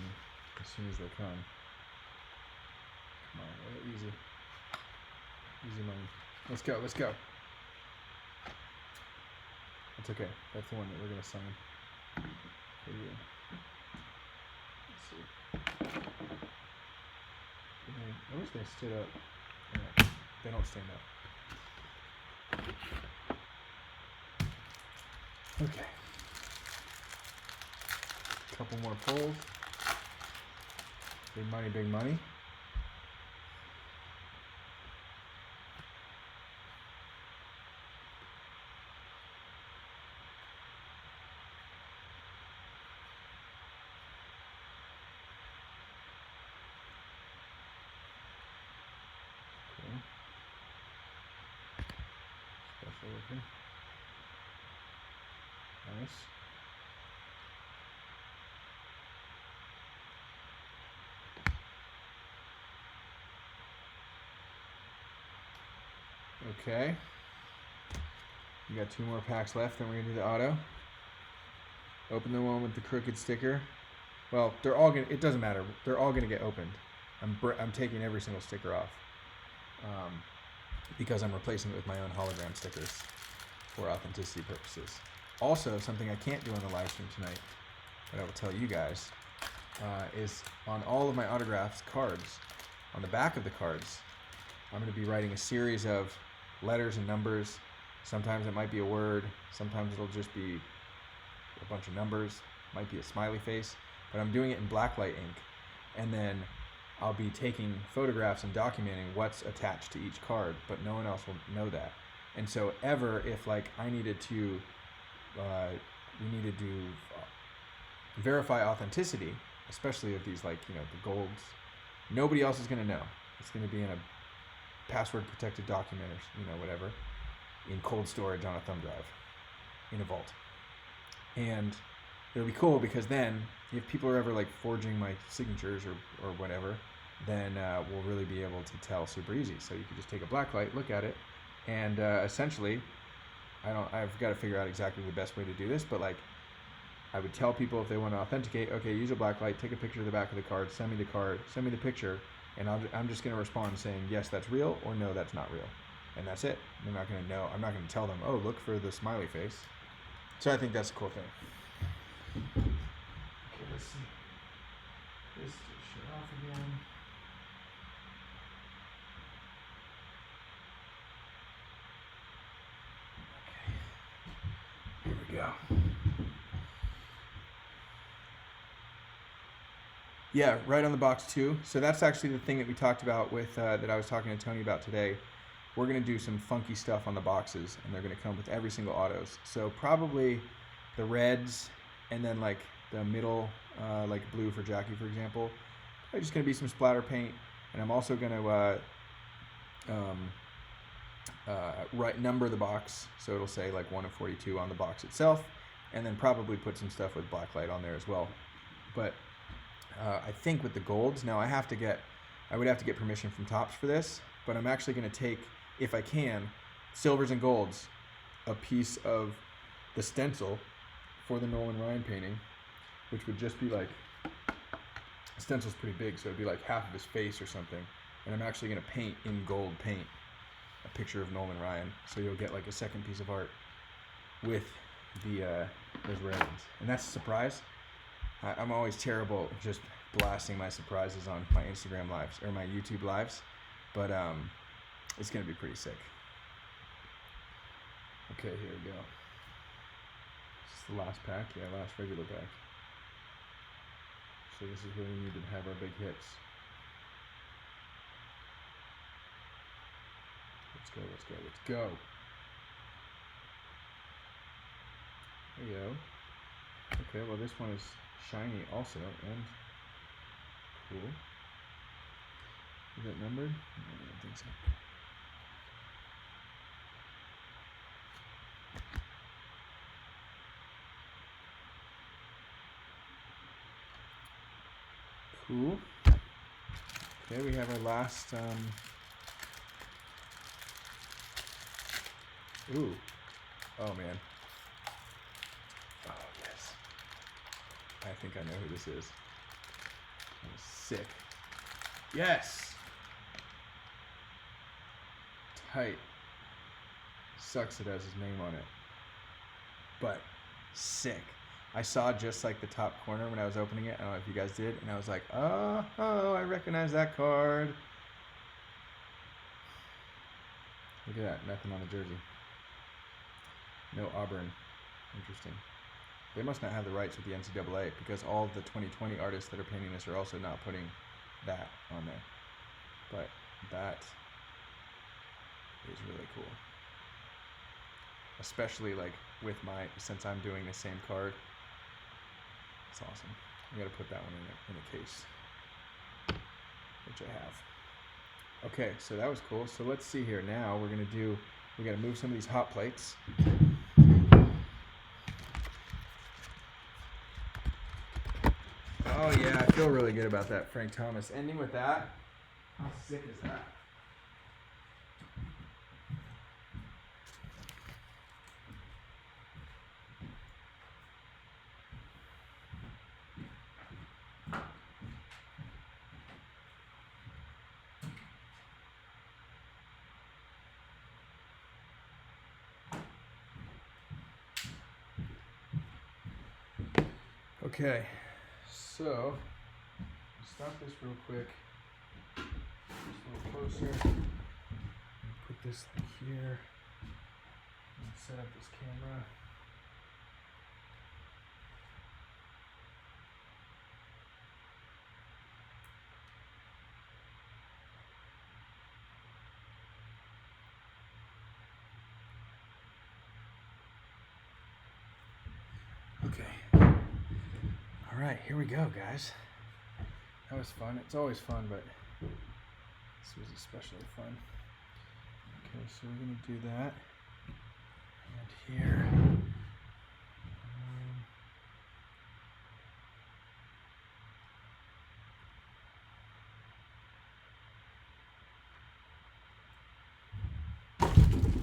as soon as they come. Come on, easy. Easy money. Let's go, let's go. That's okay. That's the one that we're going to sign for you. Let's see. I wish they stood up. Yeah, they don't stand up. Okay. Couple more pulls. Big money, big money. Special looking. Nice. Okay. You got 2 more packs left, then we're gonna do the auto. Open the one with the crooked sticker. Well, they're all gonna. It doesn't matter. They're all gonna get opened. I'm taking every single sticker off. Because I'm replacing it with my own hologram stickers for authenticity purposes. Also, something I can't do on the live stream tonight that I will tell you guys is on all of my autographs cards, on the back of the cards, I'm going to be writing a series of letters and numbers. Sometimes it might be a word. Sometimes it'll just be a bunch of numbers. Might be a smiley face. But I'm doing it in blacklight ink. And then I'll be taking photographs and documenting what's attached to each card, but no one else will know that. And so if like I needed to, we needed to verify authenticity, especially of these, like, you know, the golds, nobody else is going to know. It's going to be in a password protected document or, you know, whatever, in cold storage on a thumb drive in a vault. And it'll be cool because then if people are ever like forging my signatures or whatever, then we'll really be able to tell super easy. So you can just take a black light, look at it, and essentially, I've got to figure out exactly the best way to do this, but like I would tell people if they want to authenticate, okay, use a black light, take a picture of the back of the card, send me the picture, and I'm just going to respond saying, yes, that's real, or no, that's not real. And that's it. They're not going to know. I'm not going to tell them, oh, look for the smiley face. So I think that's a cool thing. Okay, let's see. This just shut off again. Okay. Here we go. Yeah, right on the box too. So that's actually the thing that we talked about with that I was talking to Tony about today. We're gonna do some funky stuff on the boxes, and they're gonna come with every single autos. So probably the reds, and then like the middle, like blue for Jackie, for example. Probably just gonna be some splatter paint, and I'm also gonna number the box, so it'll say like 1 of 42 on the box itself, and then probably put some stuff with blacklight on there as well. But I think with the golds, now I would have to get permission from TOPPS for this, but I'm actually going to take, if I can, silvers and golds, a piece of the stencil for the Nolan Ryan painting, which would just be like, the stencil's pretty big, so it'd be like half of his face or something, and I'm actually going to paint in gold paint a picture of Nolan Ryan, so you'll get like a second piece of art with those railings, and that's a surprise. I'm always terrible just blasting my surprises on my Instagram lives or my YouTube lives, but it's gonna be pretty sick. Okay, here we go. This is the last pack, last regular pack. So this is where we need to have our big hits. Let's go, let's go, let's go. There you go. Okay, well this one is shiny also, and cool. Is that numbered? No, I don't think so. Cool. Okay, we have our last, ooh. Oh man. Oh yes. I think I know who this is. That was sick. Yes! Tight. Sucks it has his name on it. But sick. I saw just like the top corner when I was opening it. I don't know if you guys did. And I was like, oh, I recognize that card. Look at that. Nothing on the jersey. No Auburn. Interesting. They must not have the rights with the NCAA because all of the 2020 artists that are painting this are also not putting that on there. But that is really cool. Especially like with since I'm doing the same card. It's awesome. I gotta put that one in a case, which I have. Okay, so that was cool. So let's see here. Now we gotta move some of these hot plates. Oh yeah, I feel really good about that Frank Thomas ending with that. How sick is that? Okay, so stop this real quick. Just a little closer. Put this here. And set up this camera. Okay. All right, here we go, guys. That was fun. It's always fun, but this was especially fun. Okay, so we're gonna do that. And here.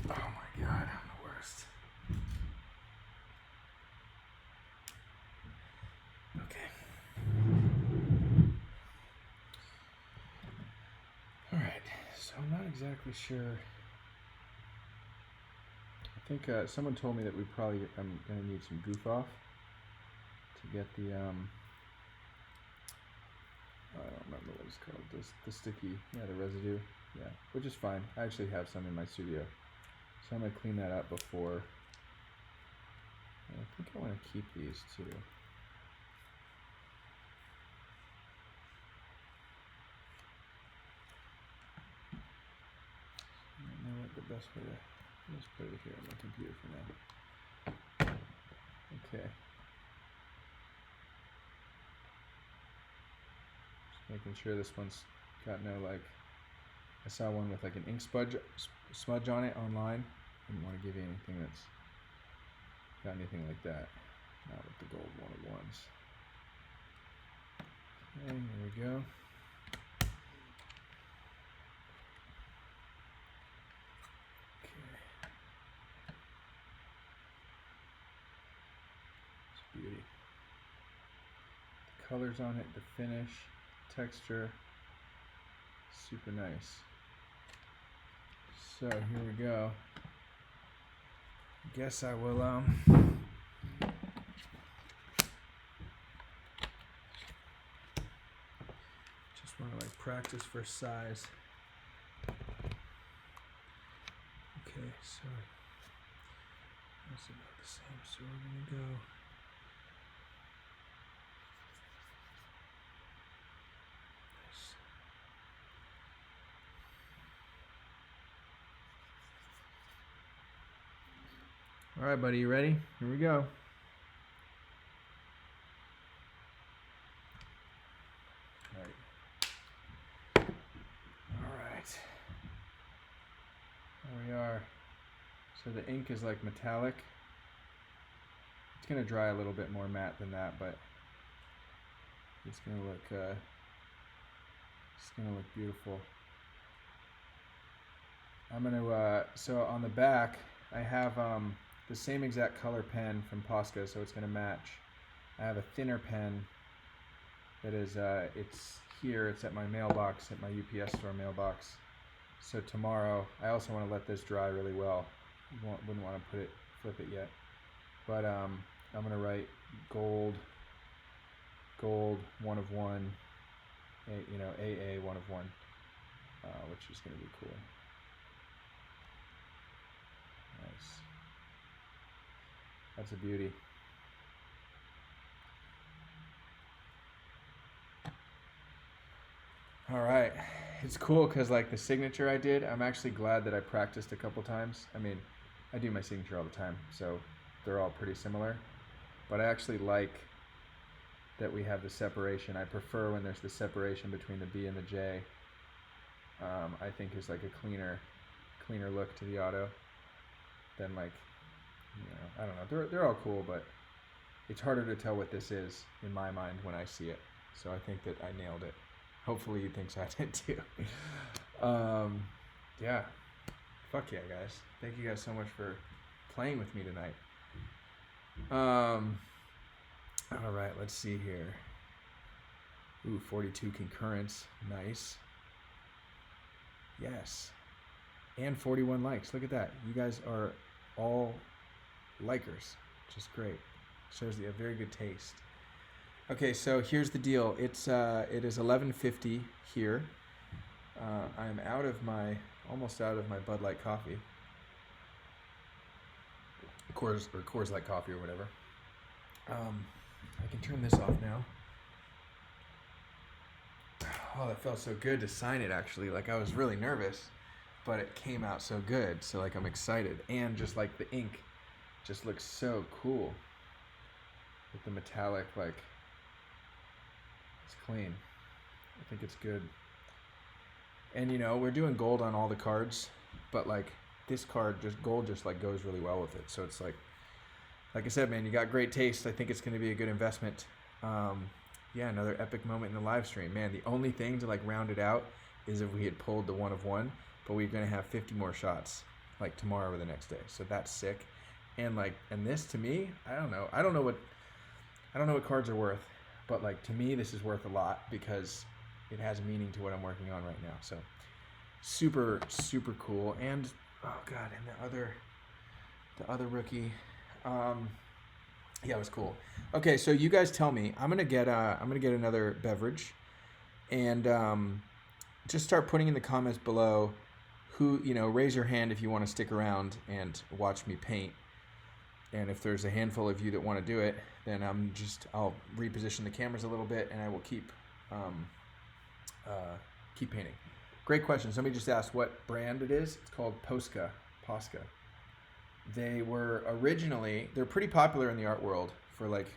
Oh my God, I'm the worst. Okay. All right, so I'm not exactly sure. I think someone told me that I'm gonna need some goof off to get the I don't remember what it's called. The sticky, the residue, which is fine. I actually have some in my studio, so I'm gonna clean that up before. I think I want to keep these too. I don't know what the best way to. Let's put it here on my computer for now. Okay. Just making sure this one's got no I saw one with an ink smudge on it online. Didn't want to give you anything that's got anything like that. Not with the gold 101s. Okay, here we go. Beauty. The colors on it, the finish, texture, super nice. So here we go. Guess I will just want to practice for size. Okay, so that's about the same. So we're gonna go. All right, buddy, you ready? Here we go. All right. There we are. So the ink is metallic. It's gonna dry a little bit more matte than that, but it's gonna look beautiful. I'm gonna so on the back I have the same exact color pen from Posca, so it's gonna match. I have a thinner pen that is it's here. It's at my mailbox, at my UPS store mailbox. So tomorrow, I also want to let this dry really well. Wouldn't want to flip it yet. But I'm gonna write gold 1 of 1, AA 1 of 1, which is gonna be cool. Nice. That's a beauty. All right, it's cool because the signature I did, I'm actually glad that I practiced a couple times. I mean, I do my signature all the time, so they're all pretty similar. But I actually like that we have the separation. I prefer when there's the separation between the B and the J. I think is a cleaner look to the auto than I don't know. They're all cool, but it's harder to tell what this is in my mind when I see it. So I think that I nailed it. Hopefully he thinks I did too. Yeah. Fuck yeah, guys. Thank you guys so much for playing with me tonight. All right, let's see here. Ooh, 42 concurrents. Nice. Yes. And 41 likes. Look at that. You guys are all likers, which is great. Shows that you have very good taste. Okay, so here's the deal. It is 11:50 here. I'm almost out of my Bud Light coffee. Coors Light coffee or whatever. I can turn this off now. Oh, that felt so good to sign it, actually. Like, I was really nervous, but it came out so good. So, like, I'm excited. And just, like, the ink just looks so cool. With the metallic, like, it's clean. I think it's good. And, you know, we're doing gold on all the cards, but, like, this card, gold just, like, goes really well with it. So it's, like I said, man, you got great taste. I think it's going to be a good investment. Yeah, another epic moment in the live stream. Man, the only thing to like round it out is if we had pulled the 1 of 1, but we're going to have 50 more shots like tomorrow or the next day. So that's sick. And this to me, I don't know what cards are worth, but like to me this is worth a lot because it has meaning to what I'm working on right now. So super super cool. And oh god, and the other rookie, yeah, it was cool. Okay, so you guys tell me. I'm gonna get another beverage, and just start putting in the comments below who, you know, raise your hand if you want to stick around and watch me paint. And if there's a handful of you that want to do it, then I'll reposition the cameras a little bit, and I will keep painting. Great question. Somebody just asked what brand it is. It's called Posca. They were they're pretty popular in the art world for like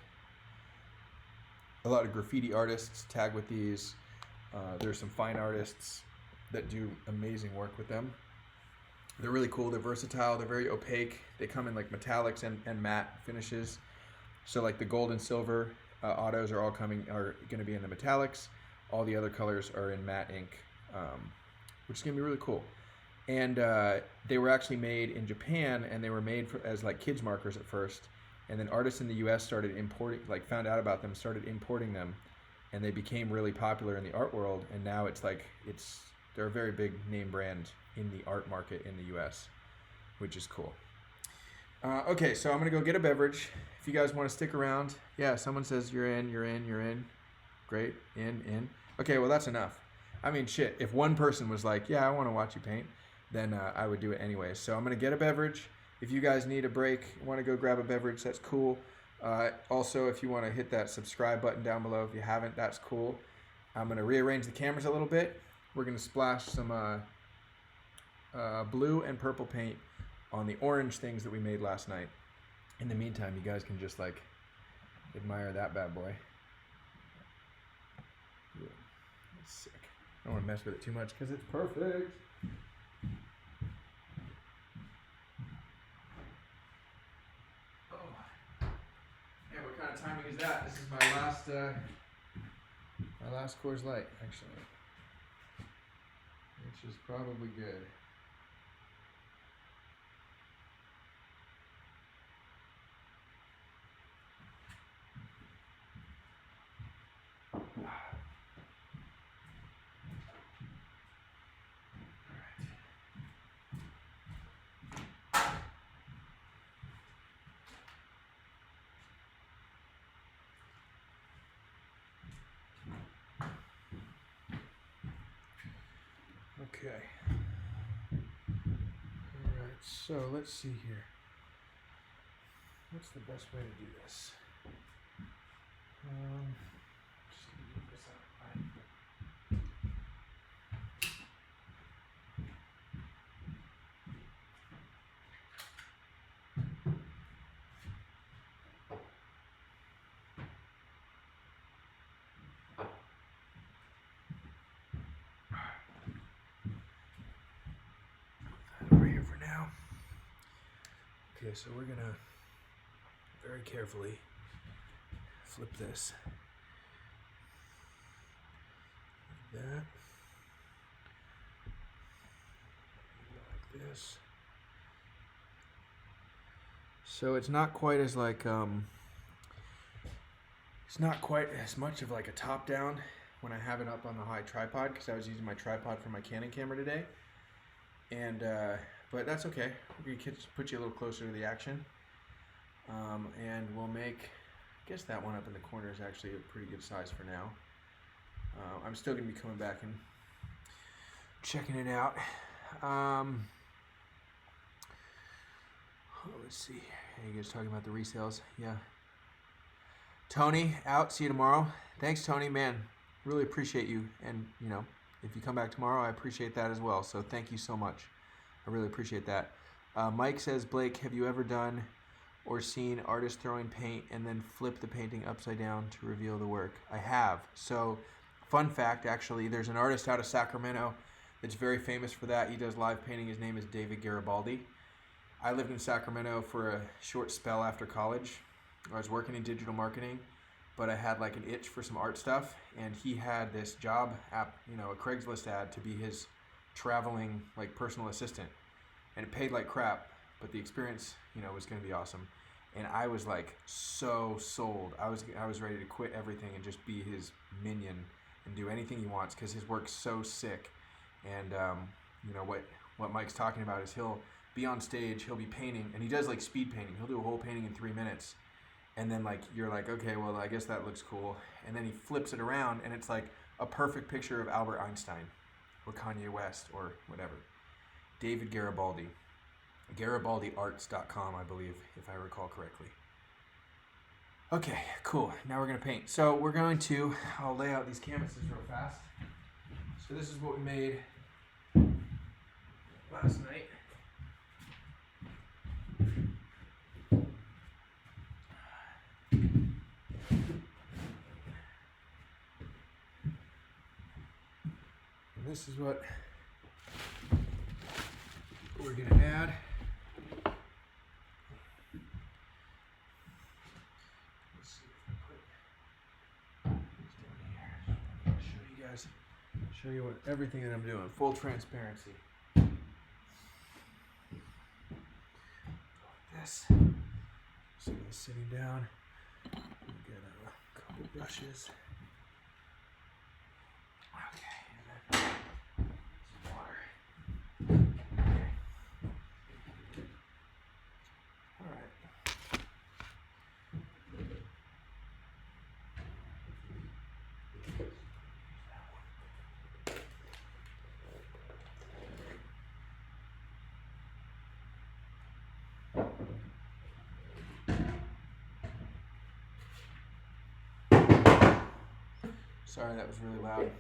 a lot of graffiti artists tag with these. There's some fine artists that do amazing work with them. They're really cool. They're versatile. They're very opaque. They come in like metallics and matte finishes. So like the gold and silver autos are going to be in the metallics. All the other colors are in matte ink, which is going to be really cool. And they were actually made in Japan, and they were made as like kids markers at first. And then artists in the U.S. started found out about them, started importing them, and they became really popular in the art world. And now they're a very big name brand in the art market in the U.S., which is cool. Okay, so I'm gonna go get a beverage. If you guys want to stick around, yeah, someone says you're in. Great, in. Okay, well that's enough. I mean, shit. If one person was like, yeah, I want to watch you paint, then I would do it anyway. So I'm gonna get a beverage. If you guys need a break, want to go grab a beverage, that's cool. Also, if you want to hit that subscribe button down below, if you haven't, that's cool. I'm gonna rearrange the cameras a little bit. We're gonna splash some blue and purple paint on the orange things that we made last night. In the meantime, you guys can just like admire that bad boy. Yeah, that's sick. I don't want to mess with it too much because it's perfect. Oh, yeah. What kind of timing is that? This is my last Coors Light, actually, which is probably good. Okay. Alright, so let's see here. What's the best way to do this? Just gonna move this out of the way. Over here for now. Okay, so we're gonna very carefully flip this like that, like this. So it's not quite as like it's not quite as much of like a top down when I have it up on the high tripod, because I was using my tripod for my Canon camera today. And but that's okay. We're gonna put you a little closer to the action, and we'll guess that one up in the corner is actually a pretty good size for now. I'm still going to be coming back and checking it out. Let's see. Are you guys talking about the resales? Yeah. Tony, out. See you tomorrow. Thanks, Tony. Man, really appreciate you. And, you know, if you come back tomorrow, I appreciate that as well. So thank you so much. I really appreciate that. Mike says, Blake, have you ever done or seen artists throwing paint and then flip the painting upside down to reveal the work? I have. So, fun fact, actually, there's an artist out of Sacramento that's very famous for that. He does live painting. His name is David Garibaldi. I lived in Sacramento for a short spell after college. I was working in digital marketing, but I had like an itch for some art stuff, and he had this job app, you know, a Craigslist ad to be his traveling like personal assistant, and it paid like crap, but the experience, you know, was going to be awesome. And I was like so sold. I was ready to quit everything and just be his minion and do anything he wants, because his work's so sick. And you know what Mike's talking about is he'll be on stage, he'll be painting, and he does like speed painting. He'll do a whole painting in 3 minutes, and then like you're like, okay, well, I guess that looks cool. And then he flips it around, and it's like a perfect picture of Albert Einstein or Kanye West or whatever. David Garibaldi. GaribaldiArts.com, I believe, if I recall correctly. Okay, cool. Now we're going to paint. So we're going to, I'll lay out these canvases real fast. So this is what we made last night. And this is what we're going to add. Let's see if I put this down here. I'm going to show you what everything that I'm doing. Full transparency. This. So he's sitting down. Get a couple brushes. Okay, and then some water. Okay. All right. Sorry, that was really loud.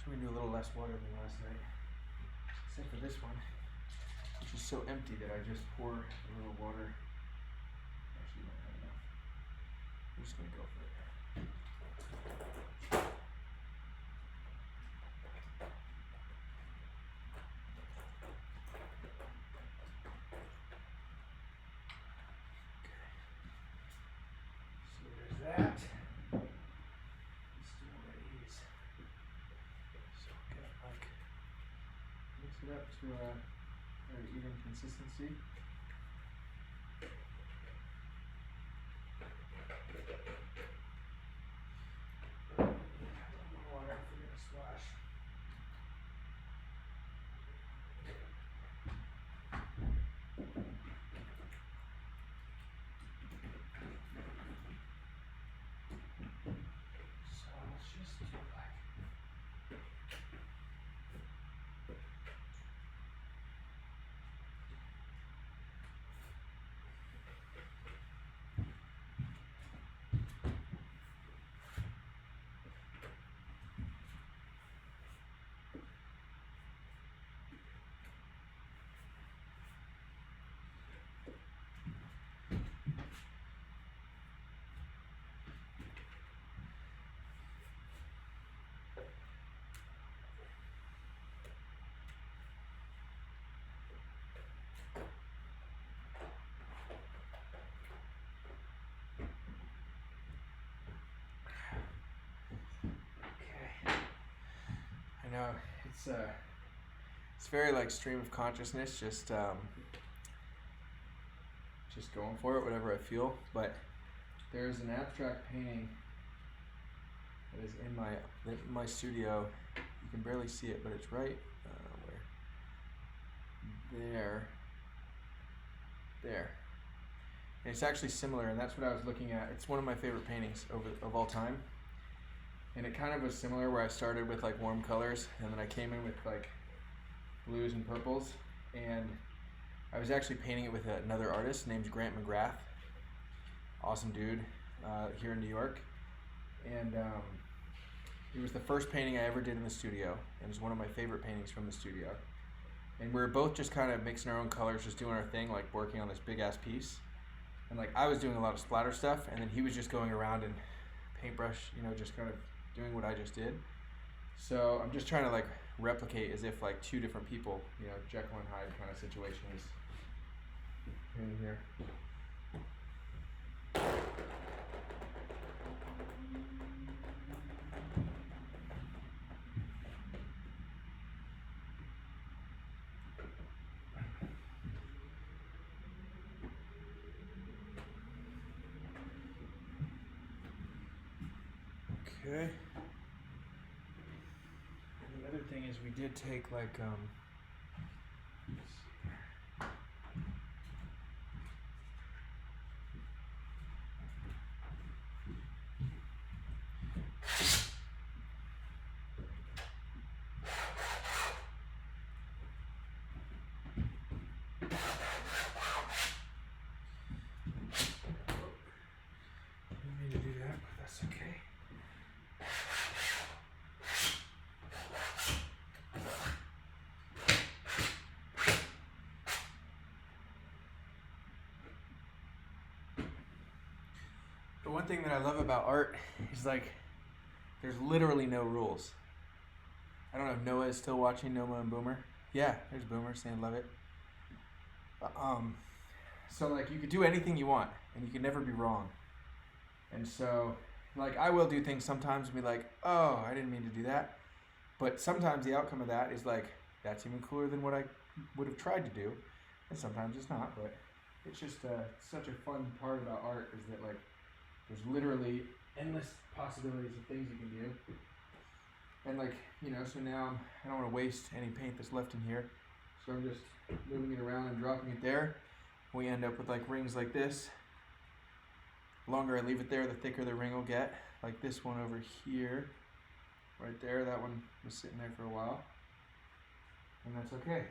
We're going to do a little less water than last night, except for this one, which is so empty that I just pour a little water. Actually, not enough. I'm just going to go for it. Okay. So there's that. It up to a very even consistency. A little more water if we're going to splash. So let's just do like it's very like stream of consciousness, just going for it, whatever I feel. But there's an abstract painting that is in my studio. You can barely see it, but it's right where there. And it's actually similar, and that's what I was looking at. It's one of my favorite paintings of all time. And it kind of was similar, where I started with like warm colors, and then I came in with like blues and purples. And I was actually painting it with another artist named Grant McGrath. Awesome dude, here in New York. And it was the first painting I ever did in the studio, and it's one of my favorite paintings from the studio. And we were both just kind of mixing our own colors, just doing our thing, like working on this big ass piece. And like I was doing a lot of splatter stuff, and then he was just going around and paintbrush, just kind of doing what I just did. So I'm just trying to like replicate as if like two different people, Jekyll and Hyde kind of situations in here. Okay. And the other thing is we did take like didn't mean to do that, but that's okay. The one thing that I love about art is like there's literally no rules. I don't know if Noah is still watching, Noah and Boomer. Yeah, there's Boomer saying love it. So like you could do anything you want and you can never be wrong. And so like I will do things sometimes and be like, oh, I didn't mean to do that. But sometimes the outcome of that is like, that's even cooler than what I would have tried to do. And sometimes it's not, but it's just such a fun part about art is that like there's literally endless possibilities of things you can do. And like, so now I don't want to waste any paint that's left in here. So I'm just moving it around and dropping it there. We end up with like rings like this. The longer I leave it there, the thicker the ring will get. Like this one over here, right there. That one was sitting there for a while. And that's okay.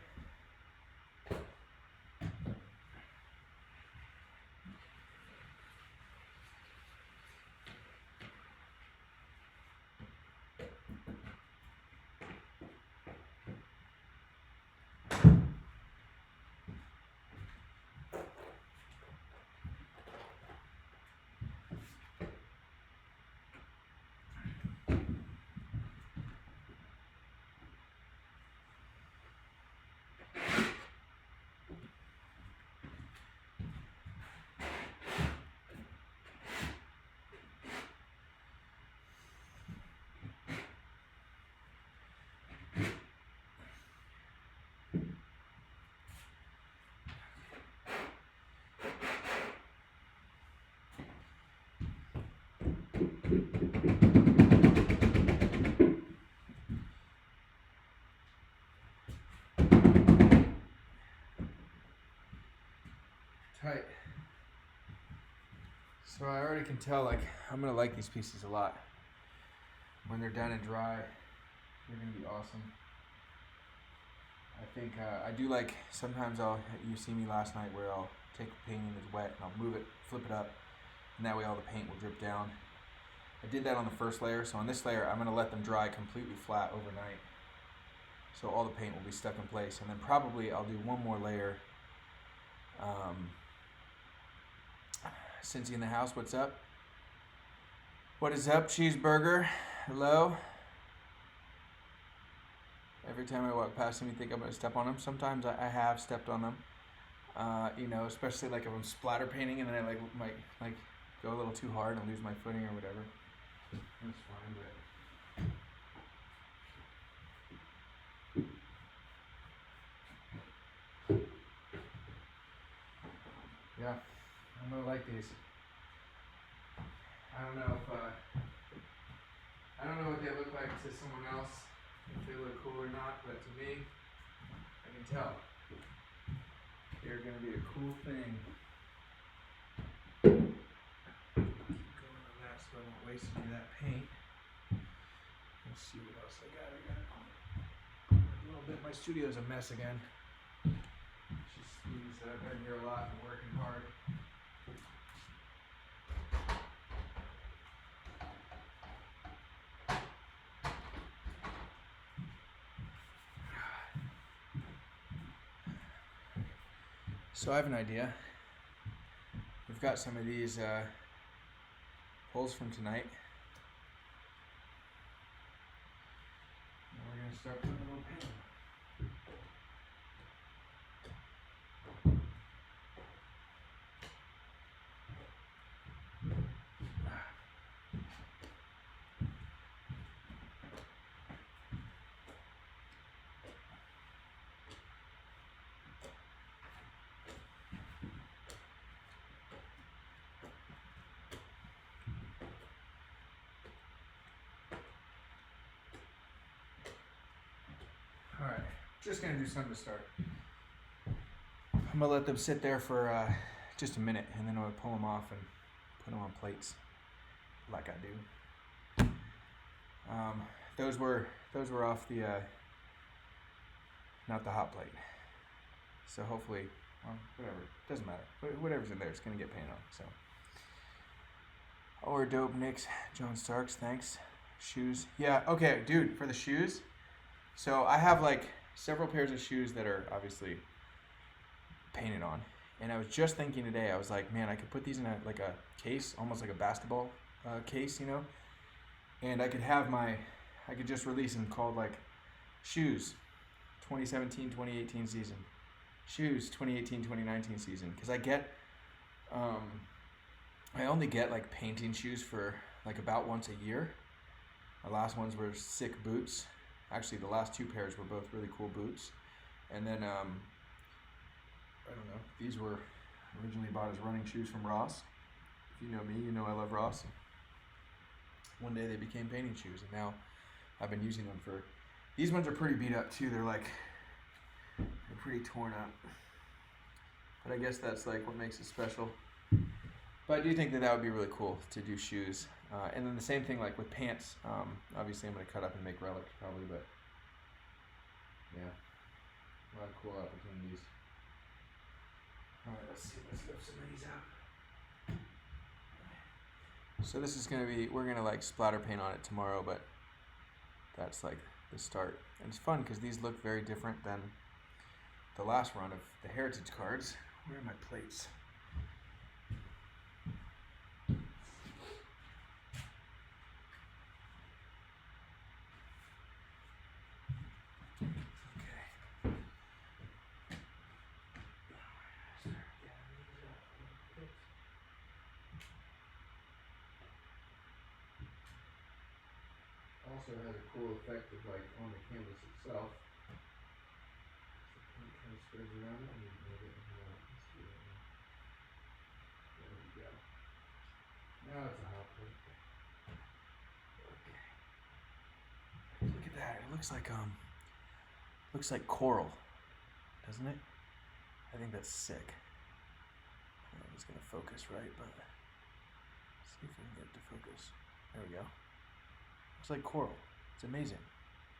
Tight. So I already can tell like I'm gonna like these pieces a lot. When they're done and dry, they're gonna be awesome. I think I do like sometimes you see me last night where I'll take the painting that's wet and I'll move it, flip it up, and that way all the paint will drip down. I did that on the first layer, so on this layer I'm gonna let them dry completely flat overnight. So all the paint will be stuck in place, and then probably I'll do one more layer. Cincy in the house, what's up? What is up, cheeseburger? Hello? Every time I walk past him, you think I'm gonna step on him. Sometimes I have stepped on them. Especially like if I'm splatter painting and then I might go a little too hard and lose my footing or whatever. That's fine, but Yeah, I'm gonna like these. I don't know if I don't know what they look like to someone else, if they look cool or not, but to me, I can tell they're gonna be a cool thing. Keep going on that so I don't waste any of that paint. Let's see what else I got. A little bit. My studio's a mess again. Just means that I've been here a lot and working hard. So I have an idea. We've got some of these holes from tonight. And we're going to start putting a little paint on. Alright, just going to do something to start. I'm going to let them sit there for just a minute, and then I'll pull them off and put them on plates like I do. Those were off the, not the hot plate. So hopefully, well, whatever, doesn't matter. Whatever's in there, it's going to get paint on, so. Or dope Knicks, John Starks, thanks. Shoes, yeah, okay, dude, for the shoes. So I have like several pairs of shoes that are obviously painted on. And I was just thinking today, I was like, man, I could put these in a case, almost like a basketball case, you know? And I could just release them called like Shoes 2017-2018 season. Shoes 2018-2019 season. Because I only get like painting shoes for like about once a year. My last ones were sick boots. Actually, the last two pairs were both really cool boots. And then, I don't know, these were originally bought as running shoes from Ross. If you know me, you know I love Ross. One day they became painting shoes, and now I've been using them for... These ones are pretty beat up too. They're pretty torn up. But I guess that's like what makes it special. But I do think that would be really cool to do shoes. And then the same thing like with pants. Obviously I'm going to cut up and make relics probably, but yeah, a lot of cool opportunities. Alright, let's see, let's lift some of these out. So this is going to be, we're going to like splatter paint on it tomorrow, but that's like the start. And it's fun because these look very different than the last run of the Heritage cards. Where are my plates? Also has a cool effect of like on the canvas itself. The paint kind of spreads around it and you can get it more. Let's do that now. There we go. Now it's a hot plate. Okay. Look at that. It looks like coral, doesn't it? I think that's sick. I don't know if it's gonna focus right, but let's see if we can get it to focus. There we go. Looks like coral. It's amazing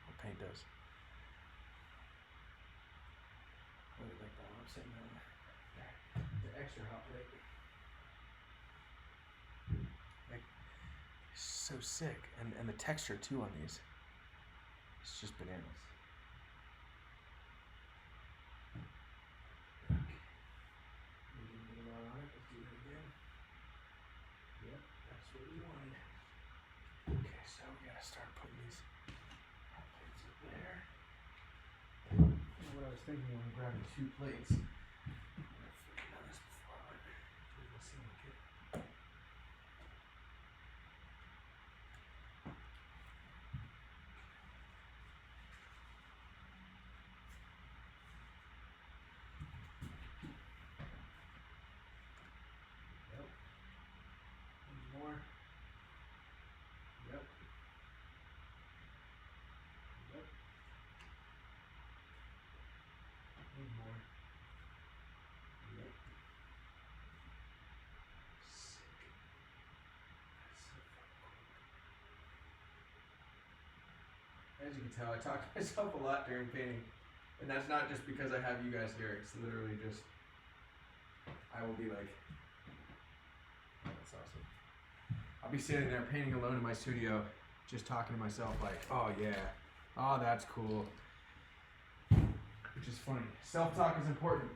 what paint does. I really like that one. I'm sitting on the extra hot plate. Like, so sick. And the texture too on these. It's just bananas. Okay. We didn't get a lot on it. Let's do that again. Yep, that's what we wanted. Okay, so we gotta start putting these hot plates up there. You know what I was thinking when grabbing two plates? I've freaking done this before, but it doesn't seem like it. As you can tell, I talk to myself a lot during painting. And that's not just because I have you guys here. It's literally just, I will be like, oh, that's awesome. I'll be sitting there painting alone in my studio, just talking to myself like, oh yeah, oh that's cool. Which is funny. Self-talk is important.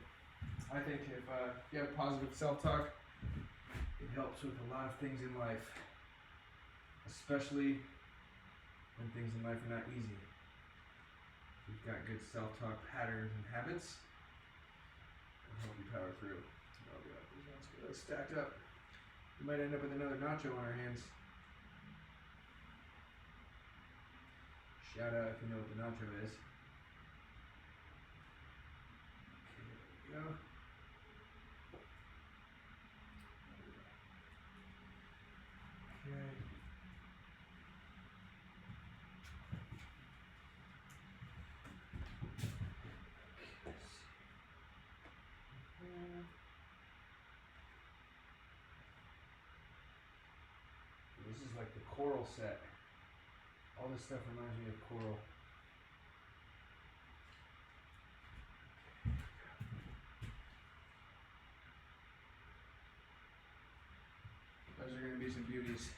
I think if you have positive self-talk, it helps with a lot of things in life. Especially when things in life are not easy. If you've got good self-talk patterns and habits, it'll help you power through. Oh god, these ones get really stacked up. We might end up with another nacho on our hands. Shout out if you know what the nacho is. Okay, there we go. Okay. This is like the coral set. All this stuff reminds me of coral. Those are going to be some beauties.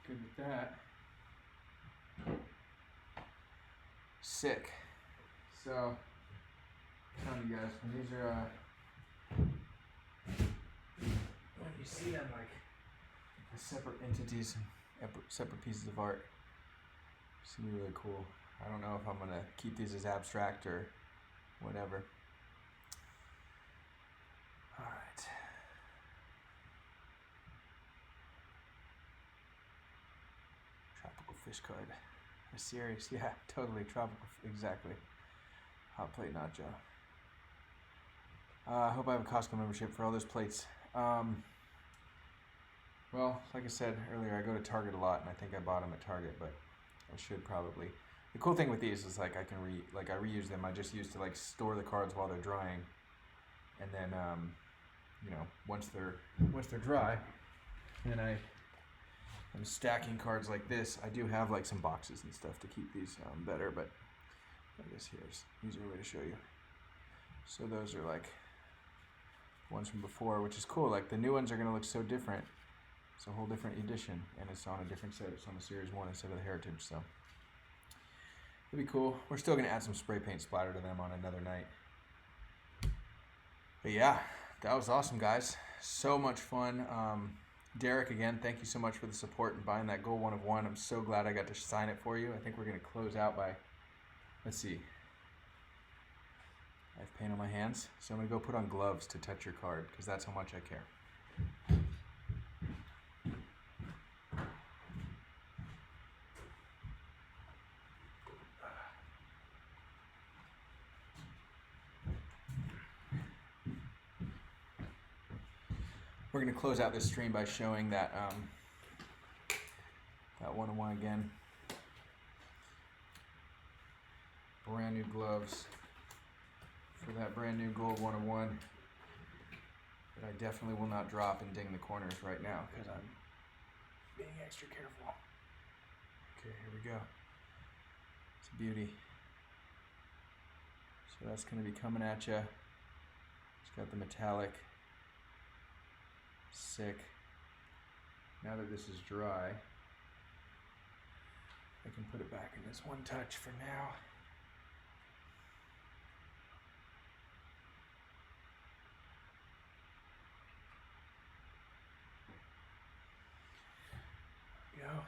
Good with that. Sick. So, I'm telling you guys, when these are, when you see them like as separate entities and separate pieces of art, it's gonna be really cool. I don't know if I'm gonna keep these as abstract or whatever. All right. Tropical fish card. A series, yeah, totally tropical, exactly. Hot plate nacho. I hope I have a Costco membership for all those plates. Well, like I said earlier, I go to Target a lot, and I think I bought them at Target, but I should probably. The cool thing with these is like I can I reuse them. I just used to like store the cards while they're drying, and then you know, once they're dry, then I'm stacking cards like this. I do have like some boxes and stuff to keep these better, but I guess here's an easier way to show you. So those are like ones from before, which is cool. Like the new ones are gonna look so different. It's a whole different edition, and it's on a different set. It's on the Series 1 instead of the Heritage, so it'll be cool. We're still gonna add some spray paint splatter to them on another night. But yeah, that was awesome, guys. So much fun. Derek, again, thank you so much for the support and buying that Gold 1 of 1. I'm so glad I got to sign it for you. I think we're going to close out by, let's see. I have paint on my hands, so I'm going to go put on gloves to touch your card, because that's how much I care. We're going to close out this stream by showing that that 1-on-1 again. Brand new gloves for that brand new Gold 1-on-1 that I definitely will not drop and ding the corners right now because I'm being extra careful. Okay, here we go. It's a beauty. So that's going to be coming at you. It's got the metallic. Sick. Now that this is dry, I can put it back in this one touch for now. There we go.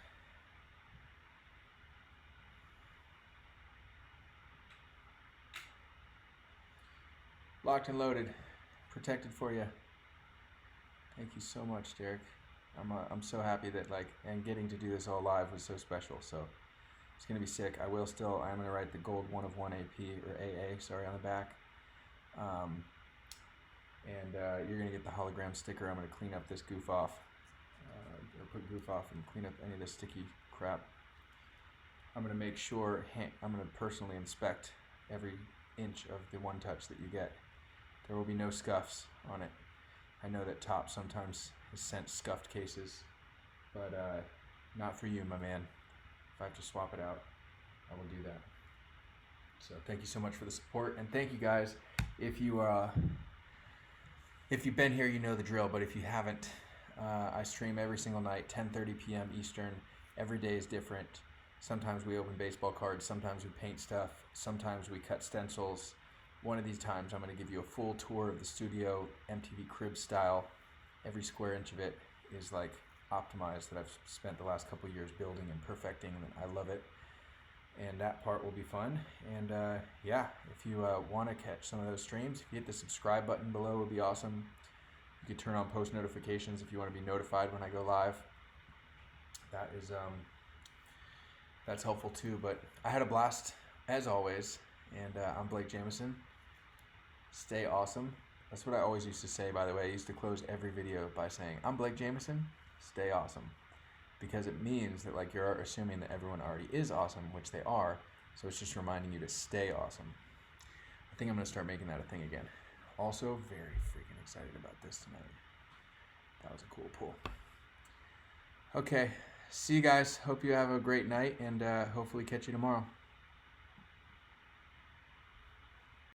locked and loaded, protected for you. Thank you so much, Derek. I'm so happy that and getting to do this all live was so special. So it's gonna be sick. I'm gonna write the gold 1 of 1 AP or AA, sorry, on the back. And you're gonna get the hologram sticker. I'm gonna clean up this goof off, or put goof off and clean up any of this sticky crap. I'm gonna make sure. I'm gonna personally inspect every inch of the one touch that you get. There will be no scuffs on it. I know that TOPPS sometimes has sent scuffed cases, but not for you, my man. If I have to swap it out, I will do that. So thank you so much for the support, and thank you guys. If you've been here, you know the drill, but if you haven't, I stream every single night, 10:30 p.m. Eastern. Every day is different. Sometimes we open baseball cards, sometimes we paint stuff, sometimes we cut stencils. One of these times I'm going to give you a full tour of the studio, MTV Cribs style. Every square inch of it is optimized that I've spent the last couple years building and perfecting, and I love it. And that part will be fun. And yeah, if you want to catch some of those streams, if you hit the subscribe button below, it would be awesome. You could turn on post notifications if you want to be notified when I go live. That is that's helpful too. But I had a blast as always, and I'm Blake Jamieson. Stay awesome. That's what I always used to say, by the way. I used to close every video by saying, I'm Blake Jamieson, stay awesome. Because it means that you're assuming that everyone already is awesome, which they are. So it's just reminding you to stay awesome. I think I'm going to start making that a thing again. Also, very freaking excited about this tonight. That was a cool pull. Okay, see you guys. Hope you have a great night, and hopefully catch you tomorrow.